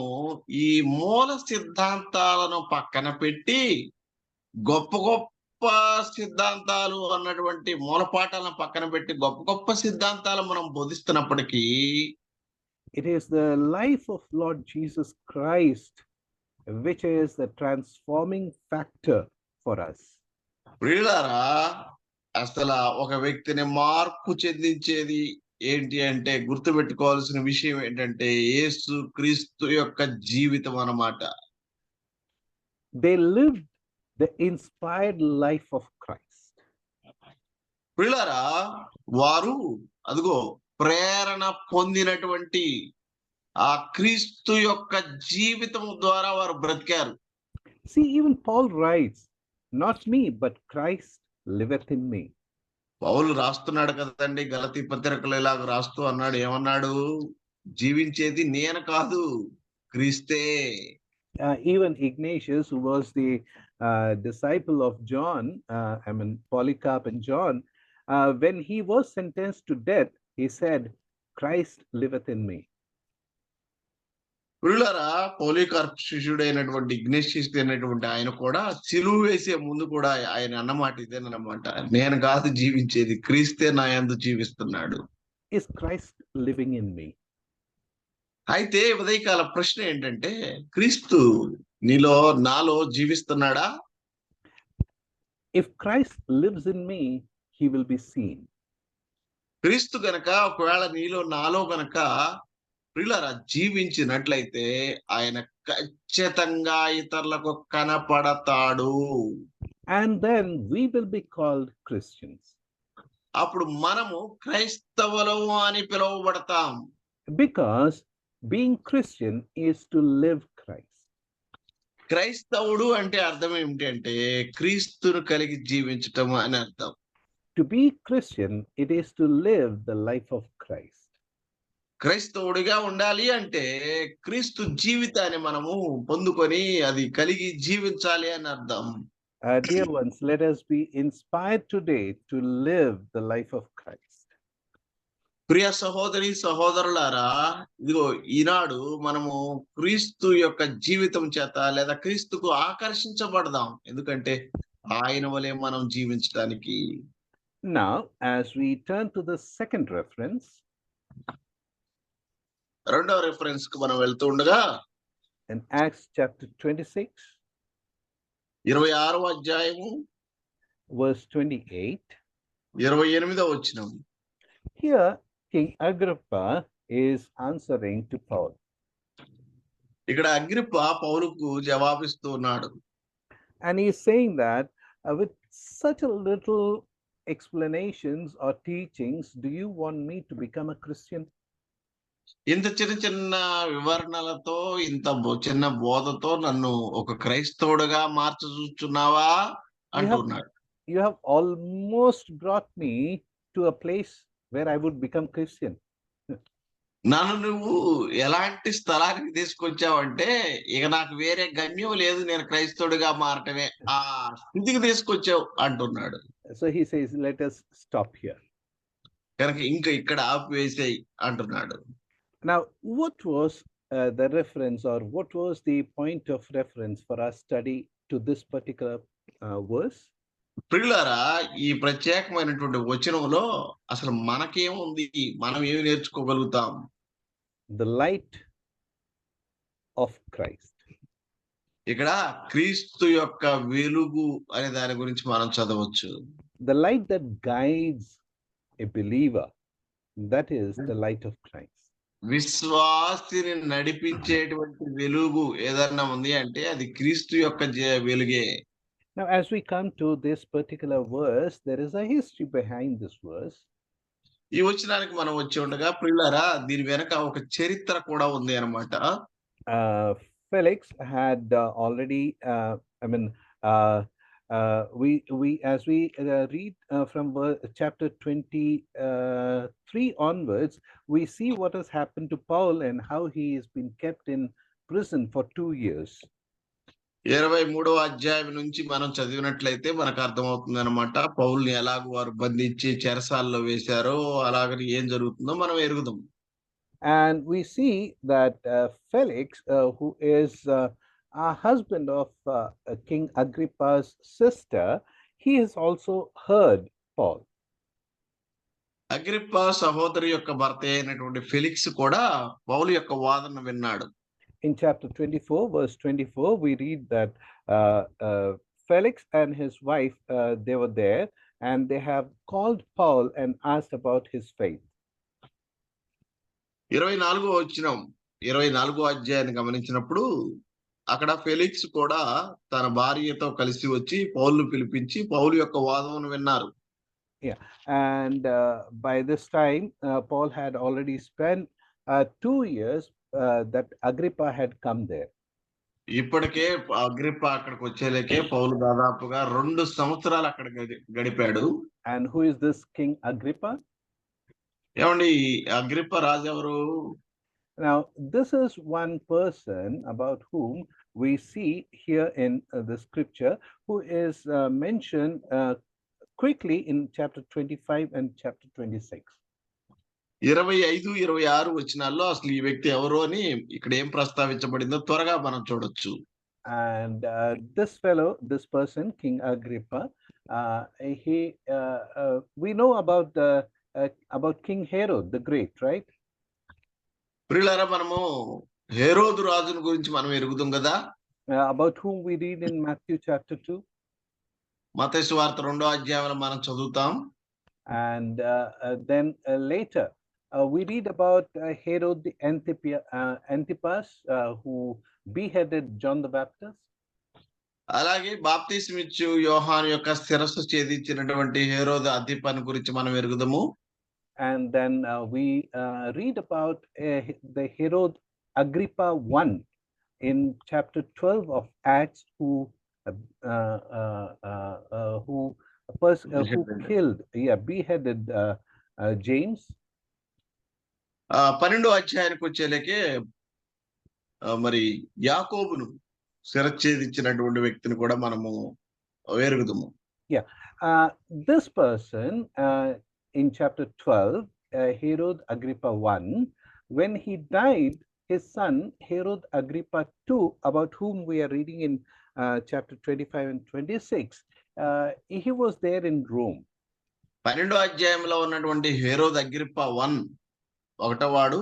ఈ మూల సిద్ధాంతాలను పక్కన పెట్టి గొప్ప సిద్ధాంతాలు అన్నటువంటి మూలపాఠాలను పక్కన పెట్టి గొప్ప సిద్ధాంతాలు మనం బోధిస్తున్నప్పటికీ it is the life of Lord Jesus Christ which is the transforming factor for us. ప్రియులారా, అసలు ఒక వ్యక్తిని మార్పు చెందించేది ఏంటి అంటే గుర్తుపెట్టుకోవాల్సిన విషయం ఏంటంటే యేసు క్రీస్తు యొక్క జీవితం అన్నమాట. They lived the inspired life of Christ. ప్రియులారా, వారు అదిగో ప్రేరణ పొందినటువంటి ఆ క్రీస్తు యొక్క జీవితం ద్వారా వారు బ్రతికారు. See, even Paul writes, "Not me, but Christ liveth in me." పౌలు రాస్తున్నాడు కదండి, గలతీ పత్రికలో ఇలాగ రాస్తూ అన్నాడు, ఏమన్నాడు? జీవించేది నేను కాదు, క్రీస్తే. Even Ignatius, who was the disciple of John, Polycarp and John, when he was sentenced to death, he said, "Christ liveth in me." ప్రియులారా, పోలీకార్ప్ శిష్యుడైనటువంటి ఇగ్నేషియస్ అయినటువంటి ఆయన కూడా సిలువ వేసే ముందు కూడా ఆయన అన్నమాట ఇదేనమాట, నేను కాదు జీవించేది, క్రీస్తే నా యందు జీవిస్తున్నాడు. Is Christ living in me? అయితే ఉదయకాల ప్రశ్న ఏంటంటే, క్రీస్తు నాలో జీవిస్తున్నాడా? If Christ lives in me, he will be seen. క్రీస్తు గనక ఒకవేళ నాలో గనక ప్రియులారా జీవించినట్లయితే ఆయన ఖచ్చితంగా ఇతరులకు కనపడతాడు. And then we will be called Christians. అప్పుడు మనము క్రైస్తవులము అని పిలువబడతాం. Because being Christian is to live Christ. క్రైస్తవుడు అంటే అర్థం ఏమిటంటే క్రీస్తును కలిగి జీవించటం అని అర్థం. To be Christian, it is to live the life of Christ. క్రైస్తవుడిగా ఉండాలి అంటే క్రీస్తు జీవితాన్ని మనము పొందుకొని అది కలిగి జీవించాలి అని అర్థం. Dear ones, let us be inspired today to live the life of Christ. ప్రియ సహోదరి సహోదరులారా, ఇదిగో ఈనాడు మనము క్రీస్తు యొక్క జీవితం చేత లేదా క్రీస్తుకు ఆకర్షించబడదాం, ఎందుకంటే ఆయన వలె మనం జీవించడానికి. Now, as we turn to the second reference, రెండవ రిఫరెన్స్ కు మనం వెళ్తూ ఉండగా in Acts chapter 26, 26వ అధ్యాయము verse 28, 28వ వచనం. here King Agrippa is answering to Paul. ఇక్కడ అగ్రిప్ప పౌలుకు జవాబిస్తూ ఉన్నాడు. And he is saying that with such a little explanations or teachings, do you want me to become a Christian? ఇంత చిన్న చిన్న వివరణలతో, ఇంత చిన్న బోధతో నన్ను ఒక క్రైస్తవుడుగా మార్చచూచున్నావా అంటున్నాడు. You have almost brought me to a place where I would become Christian. నన్ను నువ్వు ఎలాంటి స్థలానికి తీసుకొచ్చావంటే ఇక నాకు వేరే గమ్యం లేదు, నేను క్రైస్తవుడిగా మారటమే, ఆ స్థితికి తీసుకొచ్చావు అంటున్నాడు. So he says, let us stop here. కనుక ఇంకా ఇక్కడ ఆపివేసేయి అంటున్నాడు. Now, what was the reference, or what was the point of reference for our study to this particular verse? ప్రియులారా, ఈ ప్రత్యేకమైనటువంటి వచనంలో అసలు మనకేముంది, మనం ఏమి నేర్చుకోగలుగుతాం? The light of Christ. ఇక్కడ క్రీస్తు యొక్క వెలుగు అనే దాని గురించి మనం చదవచ్చు. The light that guides a believer, that is the light of Christ. విశ్వాసిని నడిపించేటువంటి వెలుగు ఏదన్నా ఉంది అంటే అది క్రీస్తు యొక్క వెలుగే. Now, as we come to this particular verse, there is a history behind this verse. ఈ వచనానికి మనం వచ్చి ఉండగా ప్రియులారా, దీని వెనక ఒక చరిత్ర కూడా ఉంది అన్నమాట. Felix had already, as we read from chapter 23 onwards, we see what has happened to Paul and how he has been kept in prison for 2 years. 23వ అధ్యాయం నుంచి మనం చదివినట్లయితే మనకు అర్థమవుతుంది అనమాట. పౌల్ని ఎలాగ వారు బంధించి చెరసాల్లో వేశారో అలాగని ఏం జరుగుతుందో మనం ఎరుగుదాం. And we see that Felix, who is a husband of King Agrippa's sister, he has also heard Paul. Agrippa సహోదరి యొక్క భర్త అయినటువంటి ఫెలిక్స్ కూడా పౌలు యొక్క వాదన విన్నాడు. In chapter 24, verse 24, we read that Felix and his wife, they were there, and they have called Paul and asked about his faith. ఇరవై నాలుగో అధ్యాయాన్ని గమనించినప్పుడు అక్కడ ఫెలిక్స్ కూడా తన భార్యతో కలిసి వచ్చి పౌలును పిలిపించి పౌలు యొక్క వాదమును విన్నారు. And by this time, Paul had already spent 2 years that Agrippa had come there. ఇప్పటికే అగ్రిప్ప అక్కడికి వచ్చేలేకే పౌలు దాదాపుగా 2 సంవత్సరాలు అక్కడ గడిపాడు. And who is this King Agrippa? ఏమండి అగ్రిప్ప రాజు ఎవరు? Now, this is one person about whom we see here in the scripture, who is mentioned quickly in chapter 25 and chapter 26. 25, 26 వచనాల్లో అసలు ఈ వ్యక్తి ఎవరు అని ఇక్కడ ఏం ప్రస్తావించబడిందో త్వరగా మనం చూడొచ్చు. And this fellow, this person, King Agrippa, we know about King Herod the Great, right? ప్రియులారా, మనము హేరోదు రాజుని గురించి మనం ఎరుగుదాం కదా. About whom we read in Matthew chapter 2. మత్తయి సువార్త 2వ అధ్యాయంలో మనం చదువుతాం. And then later we read about Herod the Antipas, who beheaded John the Baptist. అలాగే బాప్తిస్మిచ్చు యోహాను యొక్క శిరస్సు ఛేదించినటువంటి హేరోదు అంతిపాని గురించి మనం ఎరుగుదాము. And then we read about the Herod Agrippa I in chapter 12 of Acts, who beheaded James. 12వ అధ్యాయానికి వచ్చేలేకే మరి యాకోబును శిరచ్ఛేదించినటువంటి వ్యక్తిని కూడా మనము ఎరుగుదాము. This person in chapter 12, Herod Agrippa I, when he died, his son Herod Agrippa II, about whom we are reading in chapter 25 and 26, he was there in Rome. 12వ అధ్యాయంలో ఉన్నటువంటి హేరోదు అగ్రిప్ప I ఒకటవాడు,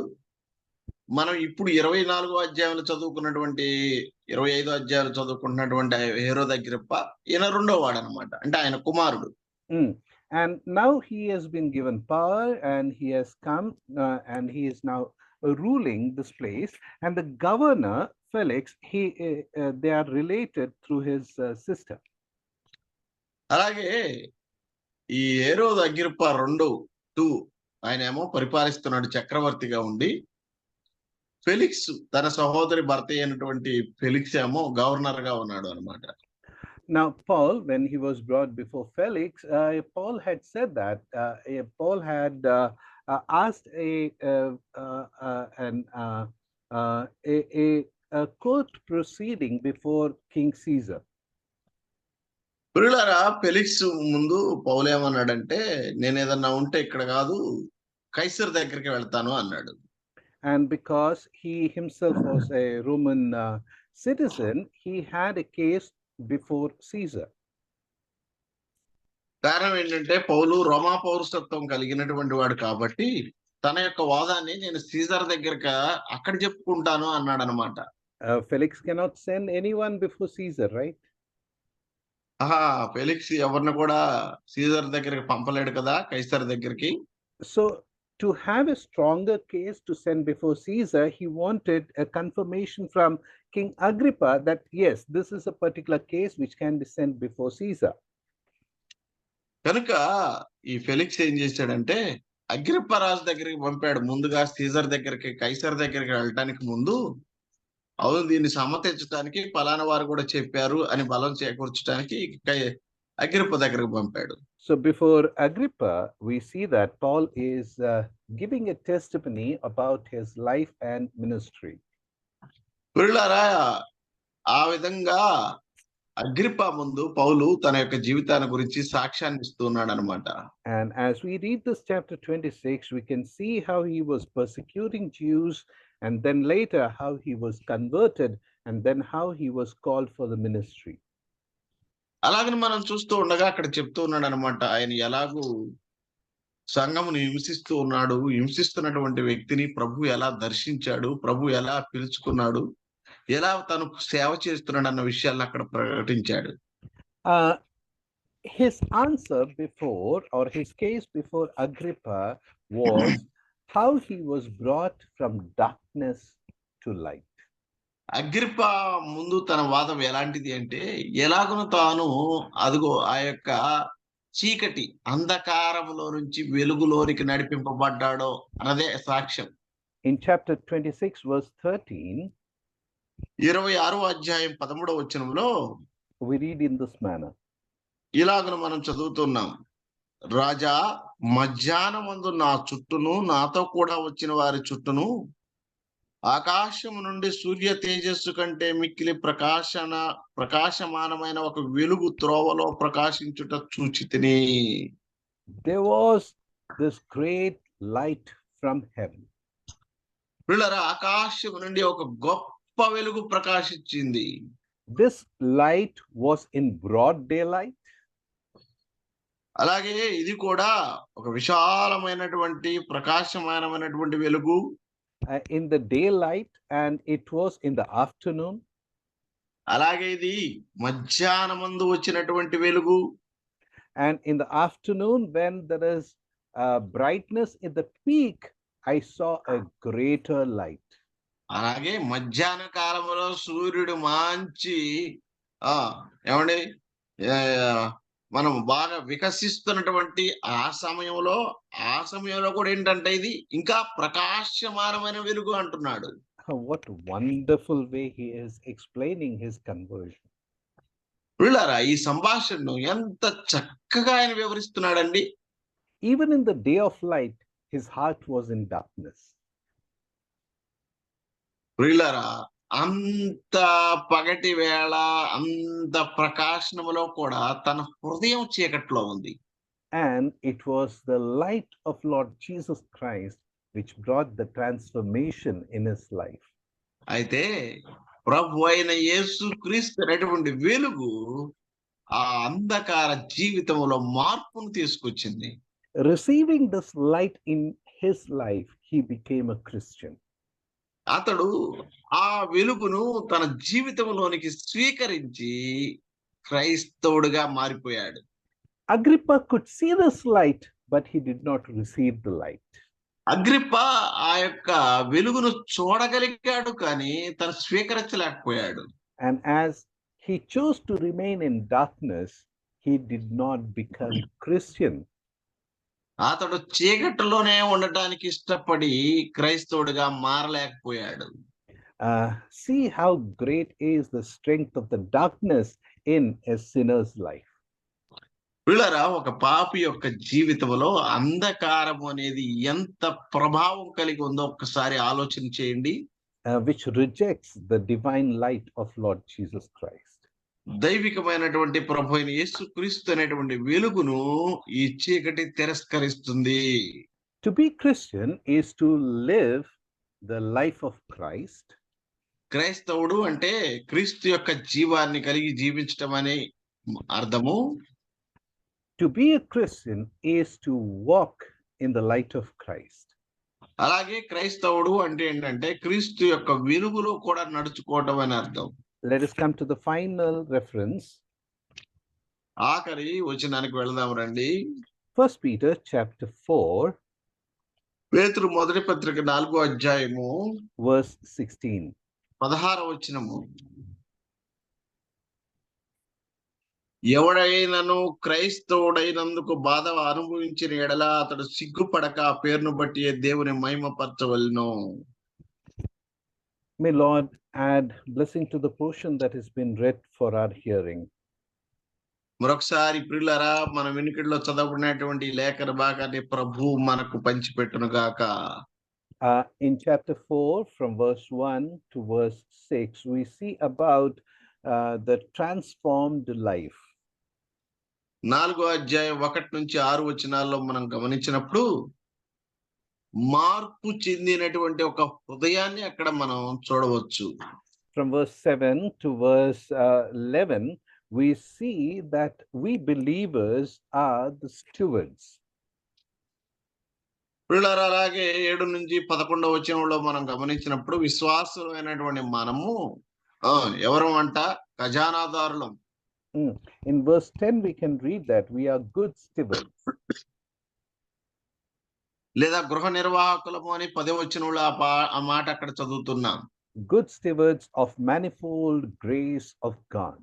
మనం ఇప్పుడు 24వ అధ్యాయంలో చదువుకున్నటువంటి 25వ అధ్యాయంలో చదువుకుంటున్నటువంటి హేరోదు అగ్రిప్ప ఈయన రెండో వాడు అన్నమాట, అంటే ఆయన కుమారుడు. And now he has been given power, and he has come, and he is now ruling this place. And the governor Felix, they are related through his sister. అలాగే ఈ హేరోదు అగ్రిప్ప II ఆయన ఏమో పరిపాలిస్తున్నాడు చక్రవర్తిగా ఉండి. ఫెలిక్స్ తన సహోదరి భర్త అయినటువంటి ఫెలిక్స్ ఏమో గవర్నర్ గా ఉన్నాడు అన్నమాట. Now, Paul, when he was brought before Felix, Paul had said that Paul had asked a court proceeding before King Caesar. ప్రియులారా, ఫెలిక్స్ ముందు పౌలు ఏమన్నాడంటే, నేను ఏదన్నా ఉంటే ఇక్కడ కాదు కైసర్ దగ్గరికి వెళ్తాను అన్నాడు. And because he himself was a Roman citizen, he had a case before Caesar. కారణం ఏంటంటే పౌలు రోమా పౌరసత్వం కలిగినటువంటి వాడు కాబట్టి తన యొక్క వాదాన్ని నేను సీజర్ దగ్గరగా అక్కడ చెప్పుకుంటాను అన్నాడు అనమాట. Felix cannot send anyone before Caesar, right? Felix ఎవరిని కూడా సీజర్ దగ్గరికి పంపలేడు కదా, కైసర్ దగ్గరికి. So to have a stronger case to send before Caesar, he wanted a confirmation from King Agrippa that yes, this is a particular case which can be sent before Caesar. కనుక ఈ ఫెలిక్స్ ఏం చేశాడంటే అగ్రిప్ప రాజు దగ్గరికి పంపాడు. ముందుగా సీజర్ దగ్గరికి, కైసర్ దగ్గరికి వెళ్ళటానికి ముందు, అవును దీన్ని సమ్మతించడానికి పలానా వారు కూడా చెప్పారు అని బలం చేకూర్చడానికి అగ్రిప్ప దగ్గరికి పంపాడు. So before Agrippa, we see that Paul is giving a testimony about his life and ministry. ప్రియులారా, ఆ విధంగా అగ్రిప్ప ముందు పౌలు తన యొక్క జీవితాన్ని గురించి సాక్ష్యాన్ని ఇస్తున్నాడు అనమాట. And as we read this chapter 26, we can see how he was persecuting Jews, and then later how he was converted, and then how he was called for the ministry. అలాగని మనం చూస్తూ ఉండగా అక్కడ చెప్తూ ఉన్నాడు అనమాట, ఆయన ఎలాగూ సంఘమును హింసిస్తూ ఉన్నాడు, హింసిస్తున్నటువంటి వ్యక్తిని ప్రభు ఎలా దర్శించాడు, ప్రభు ఎలా పిలుచుకున్నాడు, ఎలా తను సేవ చేస్తున్నాడు అన్న విషయాలను అక్కడ ప్రకటించాడు. His answer before, or his case before Agrippa was how he was brought from darkness to light. Agrippa ముందు తన వాదం ఎలాంటిది అంటే, ఎలాగును తాను అదిగో ఆ యొక్క చీకటి అంధకారములో నుంచి వెలుగులోనికి నడిపింపబడ్డాడో అన్నదే సాక్ష్యం. In chapter 26, verse 13, 26వ అధ్యాయం 13వ వచనంలో we read in this manner. ఇలాగను మనం చదువుతున్నాం. రాజా, మధ్యాహ్నమందు నా చుట్టూను నాతో కూడా వచ్చిన వారి చుట్టూను ఆకాశము నుండి సూర్య తేజస్సు కంటే మిక్కిలి ప్రకాశమానమైన ఒక వెలుగు త్రోవలో ప్రకాశించుట చూచితిని. There was this great light from heaven. పిల్లరా, ఆకాశం నుండి ఒక గొప్ప వెలుగు ప్రకాశించింది. This light was in broad daylight. అలాగే ఇది కూడా ఒక విశాలమైనటువంటి ప్రకాశమానమైనటువంటి వెలుగు. In the daylight, and it was in the afternoon. అలాగే ఇది మధ్యాహ్నమందు వచ్చినటువంటి వెలుగు. And in the afternoon, when there is brightness in the peak, I saw a greater light. అలాగే మధ్యాహ్న కాలంలో సూర్యుడు మంచి ఏమండి మనం బాగా వికసిస్తున్నటువంటి ఆ సమయంలో కూడా ఏంటంటే ఇది ఇంకా ప్రకాశమానమైన వెలుగు అంటున్నాడు. What wonderful way he is explaining his conversion. వీళ్ళారా, ఈ సంభాషణను ఎంత చక్కగా ఆయన వివరిస్తున్నాడండి. Even in the day of light, his heart was in darkness. వీళ్ళారా, అంత పగటి వేళ అంత ప్రకాశనములో కూడా తన హృదయం చీకట్లో ఉంది. And it was the light of Lord Jesus Christ which brought the transformation in his life. అయితే ప్రభు అయిన యేసు క్రీస్తు అనేటువంటి వెలుగు ఆ అంధకార జీవితంలో మార్పును తీసుకొచ్చింది. Receiving this light in his life, he became a Christian. అతడు ఆ వెలుగును తన జీవితంలోనికి స్వీకరించి క్రైస్తవుడిగా మారిపోయాడు. Agrippa could see this light, but he did not receive the light. Agrippa ఆ యొక్క వెలుగును చూడగలిగాడు, కానీ తను స్వీకరించలేకపోయాడు. And as he chose to remain in darkness, he did not become Christian. అతడు చీకటిలోనే ఉండటానికి ఇష్టపడి క్రైస్తవుడిగా మారలేకపోయాడు. See how great is the strength of the darkness in a sinner's life. వీళ్ళరా, ఒక పాపి యొక్క జీవితంలో అంధకారం అనేది ఎంత ప్రభావం కలిగి ఉందో ఒక్కసారి ఆలోచన చేయండి. Which rejects the divine light of Lord Jesus Christ. దైవికమైనటువంటి ప్రభు అయిన యేసుక్రీస్తు అనేటువంటి వెలుగును ఈ చీకటి తిరస్కరిస్తుంది. To be Christian is to live the life of Christ. క్రైస్తవుడు అంటే క్రీస్తు యొక్క జీవాన్ని కలిగి జీవించటం అనే అర్థము. To be a Christian is to walk in the light of Christ. అలాగే క్రైస్తవుడు అంటే ఏంటంటే క్రీస్తు యొక్క వెలుగులో కూడా నడుచుకోవటం అని అర్థం. Let us come to the final reference. ఆఖరి వచనానికి వెళదాం రండి. 1 Peter chapter 4, పేతురు మొదటి పత్రిక 4వ అధ్యాయము verse 16. 16వ వచనము. ఎవడైనను క్రైస్తవుడైనందుకు బాధ అనుభవించిన ఎడల అతడు సిగ్గుపడక ఆ పేరును బట్టి దేవుని మహిమపరచవలెను. May Lord add blessing to the portion that has been read for our hearing. మరొకసారి ప్రియులారా, మన వెనుకడిలో చదవబడినటువంటి లేఖన భాగాన్ని ప్రభు మనకు పంచిపెట్టును గాక. In chapter 4, from verse 1 to verse 6, we see about the transformed life. 4వ అధ్యాయం 1 నుంచి 6 వచనాల్లో మనం గమనించినప్పుడు మార్పు చెందినటువంటి ఒక హృదయాన్ని అక్కడ మనం చూడవచ్చు. From verse 7 to verse 11, we see that we believers are the stewards. ప్రియులారా, అలాగే 7 నుంచి 11వ వచనంలో మనం గమనించినప్పుడు విశ్వాసులైనటువంటి మనము ఎవరు అంట? ఖజానాదారులం. In verse 10, we can read that we are good stewards. లేదా గృహ నిర్వాహకులము అని 10వ వచనంలో ఆ మాట అక్కడ చదువుతున్నాం. Good stewards of manifold grace of God.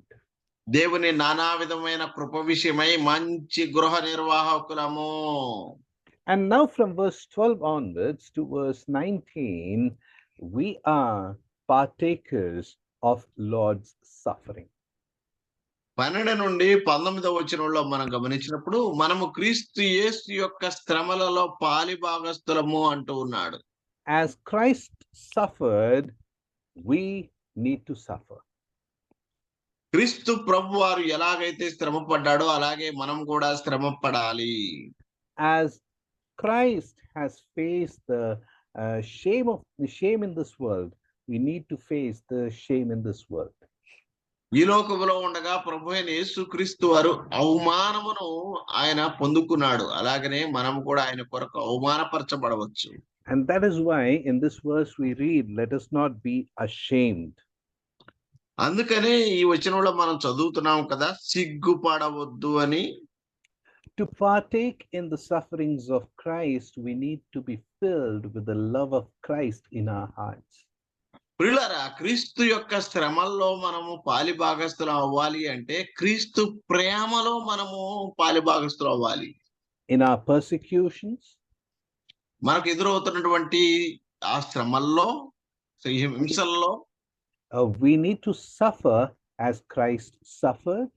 దేవుని నానా విధమైన కృప విషయమై మంచి గృహ నిర్వాహకులము. And now from verse 12 onwards to verse 19, we are partakers of Lord's suffering. 12 నుండి 19వ వచనంలో మనం గమనించినప్పుడు మనము క్రీస్తు యేసు యొక్క శ్రమలలో పాలిభాగస్థులము అంటూ ఉన్నాడు. As Christ suffered, we need to suffer. క్రీస్తు ప్రభు వారు ఎలాగైతే శ్రమ పడ్డాడో అలాగే మనం కూడా శ్రమ పడాలి. As Christ has faced the shame in this world, we need to face the shame in this world. ఈ లోకములో ఉండగా ప్రభు అయిన యేసు క్రీస్తు వారు అవమానమును ఆయన పొందుకున్నాడు. అలాగనే మనం కూడా ఆయన కొరకు అవమానపరచబడవచ్చు. And that is why in this verse we read, let us not be ashamed. అందుకనే ఈ వచనంలో మనం చదువుతున్నాం కదా, సిగ్గుపడవద్దు అని. To partake in the sufferings of Christ, we need to be filled with the love of Christ in our hearts. ప్రియులారా, క్రీస్తు యొక్క శ్రమల్లో మనము పాలిభాగస్థులం అవ్వాలి అంటే క్రీస్తు ప్రేమలో మనము పాలిభాగస్థులం అవ్వాలి. In our persecutions, మనకు ఎదురవుతున్నటువంటి ఆ శ్రమల్లో, హింసల్లో we need to suffer as Christ suffered.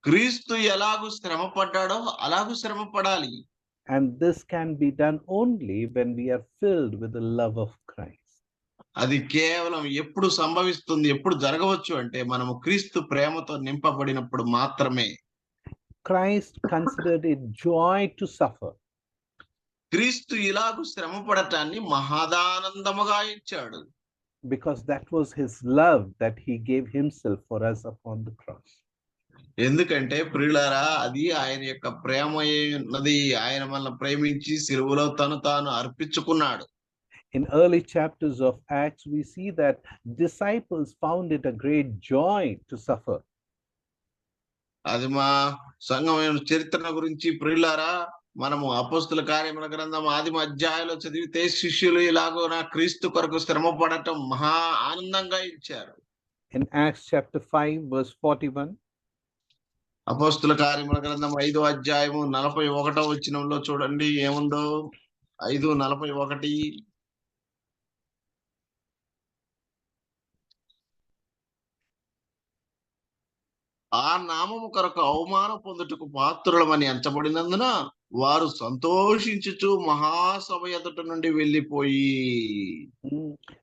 క్రీస్తు ఎలాగూ శ్రమ పడ్డాడో అలాగూ శ్రమ పడాలి. And this can be done only when we are filled with the love of Christ. అది కేవలం ఎప్పుడు సంభవిస్తుంది, ఎప్పుడు జరగవచ్చు అంటే మనము క్రీస్తు ప్రేమతో నింపబడినప్పుడు మాత్రమే. Christ considered it joy to suffer. క్రీస్తు ఇలాగూ శ్రమ పడటాన్ని మహాదానందముగా ఇచ్చాడు. Because that was his love that he gave himself for us upon the cross. ఎందుకంటే ప్రియులారా, అది ఆయన యొక్క ప్రేమ ఉన్నది. ఆయన మనల్ని ప్రేమించి సిలువలో తాను అర్పించుకున్నాడు. In early chapters of Acts, we see that disciples found it a great joy to suffer. అది మా సంఘం చరిత్ర గురించి ప్రియులారా, మనము అపోస్తుల కార్యముల గ్రంథం 8వ అధ్యాయంలో చదివితే శిష్యులు ఇలాగో నా క్రీస్తు కొరకు శ్రమ పడటం మహా ఆనందంగా ఇచ్చారు. In Acts chapter 5, verse 41, అపోస్తుల కార్యముల గ్రంథం 5వ అధ్యాయము 41వ వచనంలో చూడండి ఏముందో. 5:41. ఆ నామము కొరకు అవమానం పొందుటకు పాత్రులమని ఎంచబడినందున వారు సంతోషించుచు మహాసభ ఎదుట నుండి వెళ్ళిపోయి.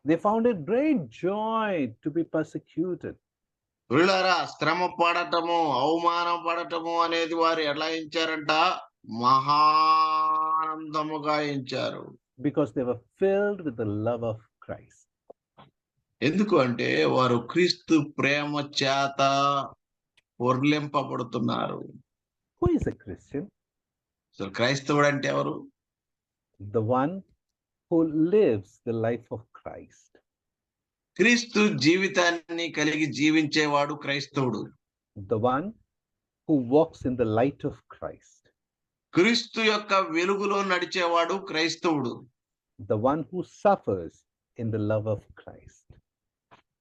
they found it great joy to be persecuted. వీళ్ళారా, శ్రమ పడటము, అవమానం పడటము అనేది వారు ఎలా ఎంచారంట? మహానందముగా ఎంచారు. Because they were filled with the love of Christ. ఎందుకు అంటే వారు క్రీస్తు ప్రేమ చేత వర్లింపబడుతున్నారు. Who is a Christian? అసలు క్రైస్తవుడు అంటే ఎవరు? The one who lives the life of Christ. క్రీస్తు జీవితాన్ని కలిగి జీవించేవాడు క్రైస్తవుడు. The one who walks in the light of Christ. క్రీస్తు యొక్క వెలుగులో నడిచేవాడు క్రైస్తవుడు. The one who suffers in the love of Christ.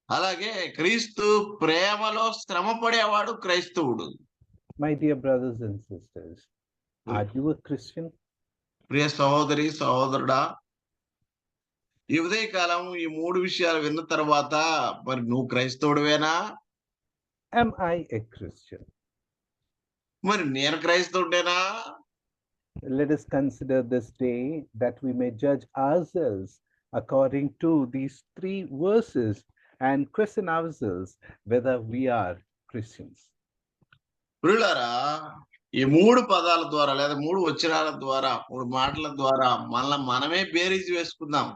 అలాగే క్రీస్తు ప్రేమలో శ్రమ పడేవాడు క్రైస్తవుడు. My dear brothers and sisters, are you a Christian? ప్రియ సహోదరి సహోదరుడా, ఈ ఉదయకాలం ఈ 3 విషయాలు విన్న తర్వాత మరి నువ్వు క్రైస్తవుడివేనా? Am I a Christian? మరి నేను క్రైస్తవుడేనా? Let us consider this day that we may judge ourselves according to these 3 verses and question ourselves whether we are Christians. ప్రియులారా, ఈ 3 పదాల ద్వారా లేదా 3 వచనాల ద్వారా 3 మాటల ద్వారా మనమే బేరీజు వేసుకుందాం.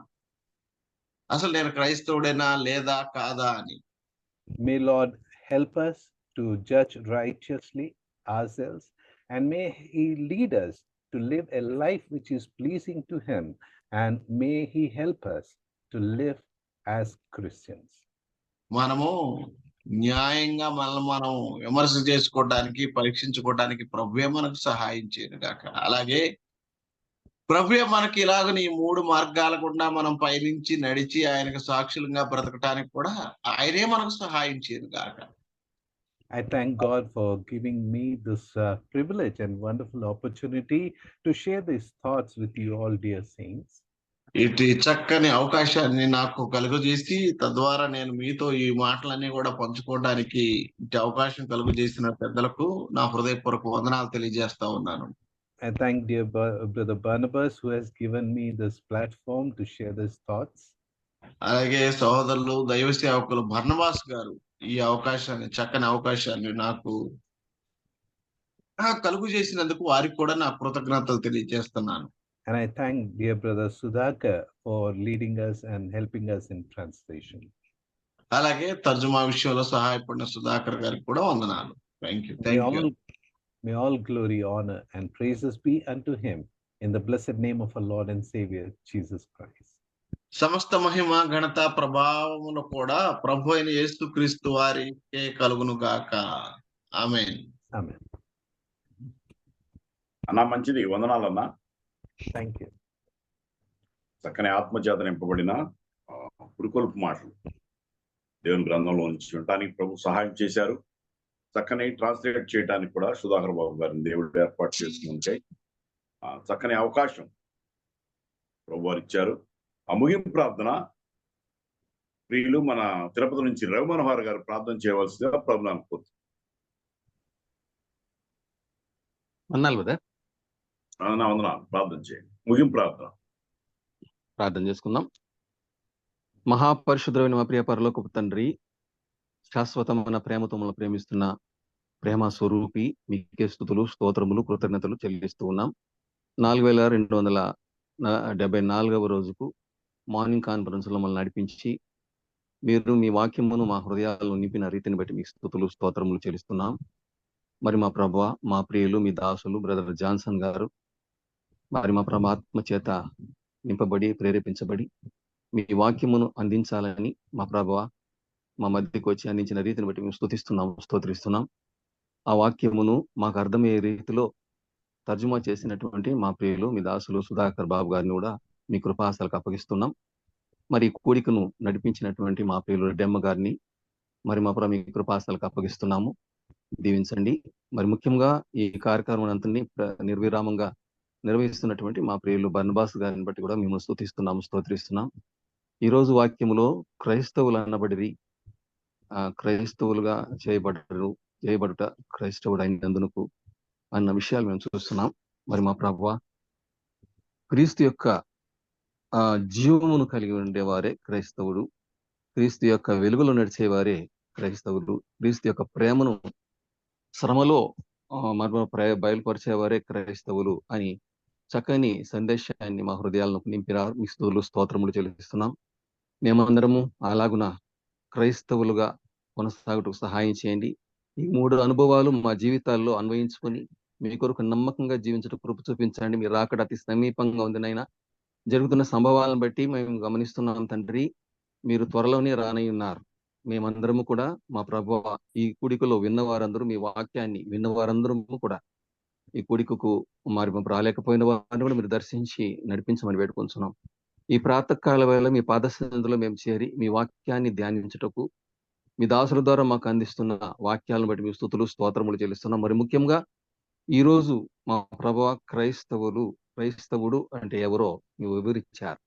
అసలు నేను క్రైస్తవుడేనా లేదా కాదా అని. May Lord help us to judge righteously ourselves, and may He lead us to live a life which is pleasing to Him, and may He help us to live as Christians. మనము న్యాయంగా మనం విమర్శ చేసుకోవడానికి, పరీక్షించుకోవడానికి ప్రభువే మనకు సహాయం చేయను గాక. అలాగే ప్రభువే మనకి ఇలాగని ఈ 3 మార్గాల గుండా మనం పయనించి నడిచి ఆయనకు సాక్షులుగా బ్రతకటానికి కూడా ఆయనే మనకు సహాయం చేయను గాక. I thank God for giving me this privilege and wonderful opportunity to share these thoughts with you all, dear saints. ఇటు చక్కని అవకాశాన్ని నాకు కలుగజేసి తద్వారా నేను మీతో ఈ మాటలన్నీ కూడా పంచుకోవడానికి ఇటు అవకాశం కలుగజేసిన పెద్దలకు నా హృదయపూర్వక వందనాలు తెలియజేస్తా ఉన్నాను. I thank dear brother Barnabas who has given me this platform to share these thoughts. అలాగే సహోదరులు దైవ సేవకులు బర్నబాస్ గారు ఈ అవకాశాన్ని చక్కని అవకాశాన్ని నాకు కలుగు చేసినందుకు వారికి కూడా నా కృతజ్ఞతలు తెలియజేస్తున్నాను. And I thank dear brother Sudhakar for leading us and helping us in translation. అలాగే తర్జుమా విషయంలో సహాయపడిన సుధాకర్ గారికి కూడా వందనాలు. Thank you. May all glory, honor, and praises be unto him in the blessed name of our Lord and Savior, Jesus Christ. సమస్త మహిమ ఘనత ప్రభావములు కూడా ప్రభు అయిన యేసుక్రీస్తు వారికే కలుగును గాక. ఆమేన్. Amen. అన్నా మంచిది, వందనాలన్నా. Thank you. చక్కని ఆత్మచేత నింపబడిన పురుకొల్పు మాటలు దేవుని గ్రంథంలో నుంచి వినటానికి ప్రభు సహాయం చేశారు. చక్కని ట్రాన్స్లేట్ చేయడానికి కూడా సుధాకర్ బాబు గారిని దేవుడు ఏర్పాటు చేసుకుంటే చక్కని అవకాశం ప్రభు వారు ఇచ్చారు. ఆ ముగింపు ప్రార్థన ప్రియులు మన తిరుపతి నుంచి రవి మనోహర్ గారు ప్రార్థన చేయవలసిందిగా ప్రభుని అనుకోవచ్చు. వందనాలు. ప్రార్థన చేయండి. ముగింపు ప్రార్థన చేసుకుందాం. మహాపరిశుద్ధమైన మా ప్రియ పరలోకపు తండ్రి, శాశ్వతమైన ప్రేమతో మనల్ని ప్రేమిస్తున్న ప్రేమ స్వరూపి, మీకే స్తుతులు, స్తోత్రములు, కృతజ్ఞతలు చెల్లిస్తూ ఉన్నాం. 4274వ రోజుకు మార్నింగ్ కాన్ఫరెన్స్ లో మనల్ని నడిపించి మీరు మీ వాక్యమును మా హృదయాలను నింపిన రీతిని బట్టి మీకు స్తుతులు, స్తోత్రములు చెల్లిస్తున్నాం. మరి మా ప్రభువా, మా ప్రియులు, మీ దాసులు బ్రదర్ జాన్సన్ గారు మరి మా ప్రభు ఆత్మ చేత నింపబడి ప్రేరేపించబడి మీ వాక్యమును అందించాలని మా ప్రభువా మా మధ్యకు వచ్చి అందించిన రీతిని బట్టి మేము స్తోత్రిస్తున్నాం. ఆ వాక్యమును మాకు అర్థమయ్యే రీతిలో తర్జుమా చేసినటువంటి మా ప్రియులు, మీ దాసులు సుధాకర్ బాబు గారిని కూడా మీ కృపాసలకు అప్పగిస్తున్నాం. మరి కూడికను నడిపించినటువంటి మా ప్రియులు రెడ్డమ్మ గారిని మరి మా ప్రభు మీ కృపాసలకు అప్పగిస్తున్నాము. దీవించండి. మరి ముఖ్యంగా ఈ కార్యక్రమం అంతని నిర్విరామంగా నిర్వహిస్తున్నటువంటి మా ప్రియులు బర్నబాస్ గారిని బట్టి కూడా మేము స్తోత్రిస్తున్నాం. ఈ రోజు వాక్యములో క్రైస్తవులు అనబడిరి, క్రైస్తవులుగా చేయబడుట క్రైస్తవుడు అయినందుకు అన్న విషయాలు మేము చూస్తున్నాం. మరి మా ప్రభువా, క్రీస్తు యొక్క జీవమును కలిగి ఉండేవారే క్రైస్తవుడు, క్రీస్తు యొక్క వెలుగులో నడిచేవారే క్రైస్తవులు, క్రీస్తు యొక్క ప్రేమను శ్రమలో బయలుపరిచేవారే క్రైస్తవులు అని చక్కని సందేశాన్ని మా హృదయాలను నింపినారు. మీ స్తుతులు, స్తోత్రములు చెల్లిస్తున్నాం. మేమందరము అలాగున క్రైస్తవులుగా కొనసాగుటకు సహాయం చేయండి. ఈ 3 అనుభవాలు మా జీవితాల్లో అన్వయించుకొని మీ కొరకు నమ్మకంగా జీవించడం కృప చూపించండి. మీరు రాకడ అతి సమీపంగా ఉంది నాయన. జరుగుతున్న సంభవాలను బట్టి మేము గమనిస్తున్నాం తండ్రి, మీరు త్వరలోనే రానై ఉన్నారు. మేమందరము కూడా మా ప్రభువ ఈ కూడికలో విన్నవారందరూ, మీ వాక్యాన్ని విన్నవారందరూ కూడా ఈ కూడికకు మరి రాలేకపోయిన వారిని కూడా మీరు దర్శించి నడిపించమని వేడుకొంచున్నాం. ఈ ప్రాతకాల వేళ మీ పాదసన్నిధిలో మేము చేరి మీ వాక్యాన్ని ధ్యానించుటకు మీ దాసుల ద్వారా మాకు అందిస్తున్న వాక్యాలను బట్టి మీ స్తుతులు, స్తోత్రములు చెల్లిస్తున్నాం. మరి ముఖ్యంగా ఈ రోజు మా ప్రభువ క్రైస్తవుడు అంటే ఎవరో మీరు వివరించారు.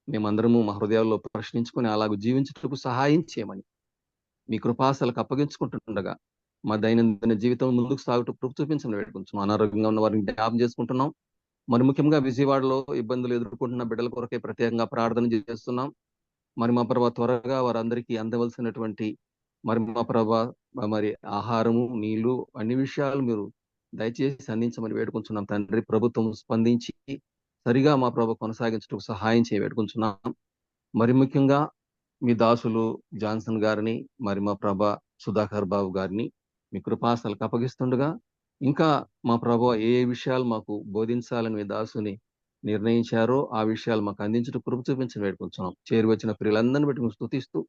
మేమందరము మా హృదయాల్లో ప్రశ్నించుకొని అలాగూ జీవించుటకు సహాయం చేయమని మీ కృపాసలకు అప్పగించుకుంటుండగా మా దైనందిన జీవితం ముందుకు సాగుతూ కృప చూపించమని వేడుకుంటున్నాం. అనారోగ్యంగా ఉన్న వారిని జ్ఞాపకం చేసుకుంటున్నాం. మరి ముఖ్యంగా విజయవాడలో ఇబ్బందులు ఎదుర్కొంటున్న బిడ్డల కొరకే ప్రత్యేకంగా ప్రార్థన చేస్తున్నాం. మరి మా ప్రభా త్వరగా వారందరికీ అందవలసినటువంటి మరి మా ప్రభా మరి ఆహారము, నీళ్లు అన్ని విషయాలు మీరు దయచేసి అందించమని వేడుకుంటున్నాం తండ్రి. ప్రభుత్వం స్పందించి సరిగా మా ప్రభు కొనసాగించడానికి సహాయం చేయ వేడుకుంటున్నాం. మరి ముఖ్యంగా మీ దాసులు జాన్సన్ గారిని మరి మా ప్రభ సుధాకర్ బాబు గారిని మీ కృపాసలకు అప్పగిస్తుండగా ఇంకా మా ప్రభు ఏ విషయాలు మాకు బోధించాలని మీ దాసుని నిర్ణయించారో ఆ విషయాలు మాకు అందించడం కృప చూపించని వేడుకుంటున్నాం. చేరి వచ్చిన ప్రియులందరినీ బట్టి మేము స్తుతిస్తూ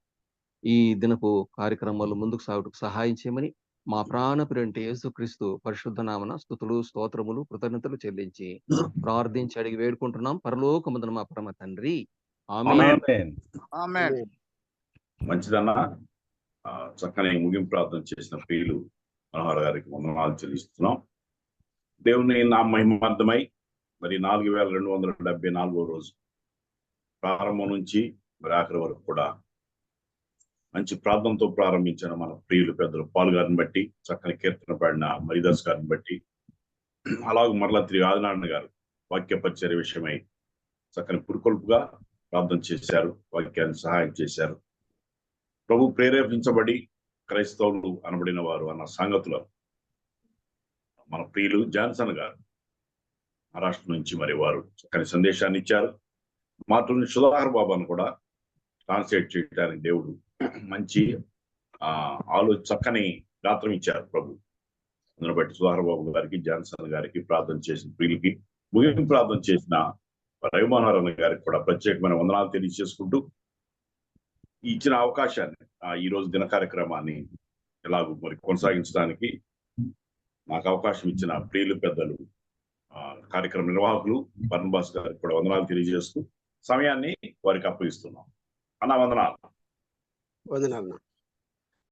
ఈ దినపు కార్యక్రమాలు ముందుకు సాగుటకు సహాయం చేయమని మా ప్రాణప్రియుంటి యేసుక్రీస్తు పరిశుద్ధ నామన స్తుతులు స్తోత్రములు కృతజ్ఞతలు చెల్లించి ప్రార్థించి అడిగి వేడుకుంటున్నాం పరలోకమందున మా పరమ తండ్రి. ఆమేన్. Amen. మంచిదన్న. చక్కని ముగింపు ప్రార్థన చేసిన ప్రియులు మనోహర్ గారికి వందనాలు చెల్లిస్తున్నాం. దేవుని నా మహిమార్థమై మరి 4274 రోజు ప్రారంభం నుంచి మరి ఆఖరి వరకు కూడా మంచి ప్రార్థనతో ప్రారంభించిన మన ప్రియులు పెద్దలు పాల్ గారిని బట్టి, చక్కని కీర్తన పాడిన మరిదాస్ గారిని బట్టి, అలాగే మరలా తిరిగి ఆదినారాయణ గారు వాక్య పరిచర్య విషయమై చక్కని పురుకొల్పుగా ప్రార్థన చేశారు, వాక్యాన్ని సహాయం చేశారు. ప్రభు ప్రేరేపించబడి క్రైస్తవులు అనబడిన వారు అన్న సంగతులు మన ప్రియులు జాన్సన్ గారు మహారాష్ట్ర నుంచి మరి వారు చక్కని సందేశాన్ని ఇచ్చారు. మాటల్ని సుధాకర్ బాబాను కూడా ట్రాన్స్లేట్ చేయడానికి దేవుడు మంచి చక్కని గాత్రం ఇచ్చారు ప్రభు. అందును బట్టి సుధాకర్ బాబు గారికి, జాన్సన్ గారికి, ప్రార్థన చేసిన ప్రియులకి, ముగింపు ప్రార్థన చేసిన రవిమనోహరన్ గారికి కూడా ప్రత్యేకమైన వందనాలు తెలియజేసుకుంటూ ఇచ్చిన అవకాశాన్ని ఈ రోజు దిన కార్యక్రమాన్ని ఎలాగూ మరి కొనసాగించడానికి నాకు అవకాశం ఇచ్చిన ప్రియులు పెద్దలు కార్యక్రమ నిర్వాహకులు బర్నబాస్ గారికి కూడా వందనాలు తెలియజేస్తూ సమయాన్ని వారికి అప్పగిస్తున్నాం. అన్న వందనాలు.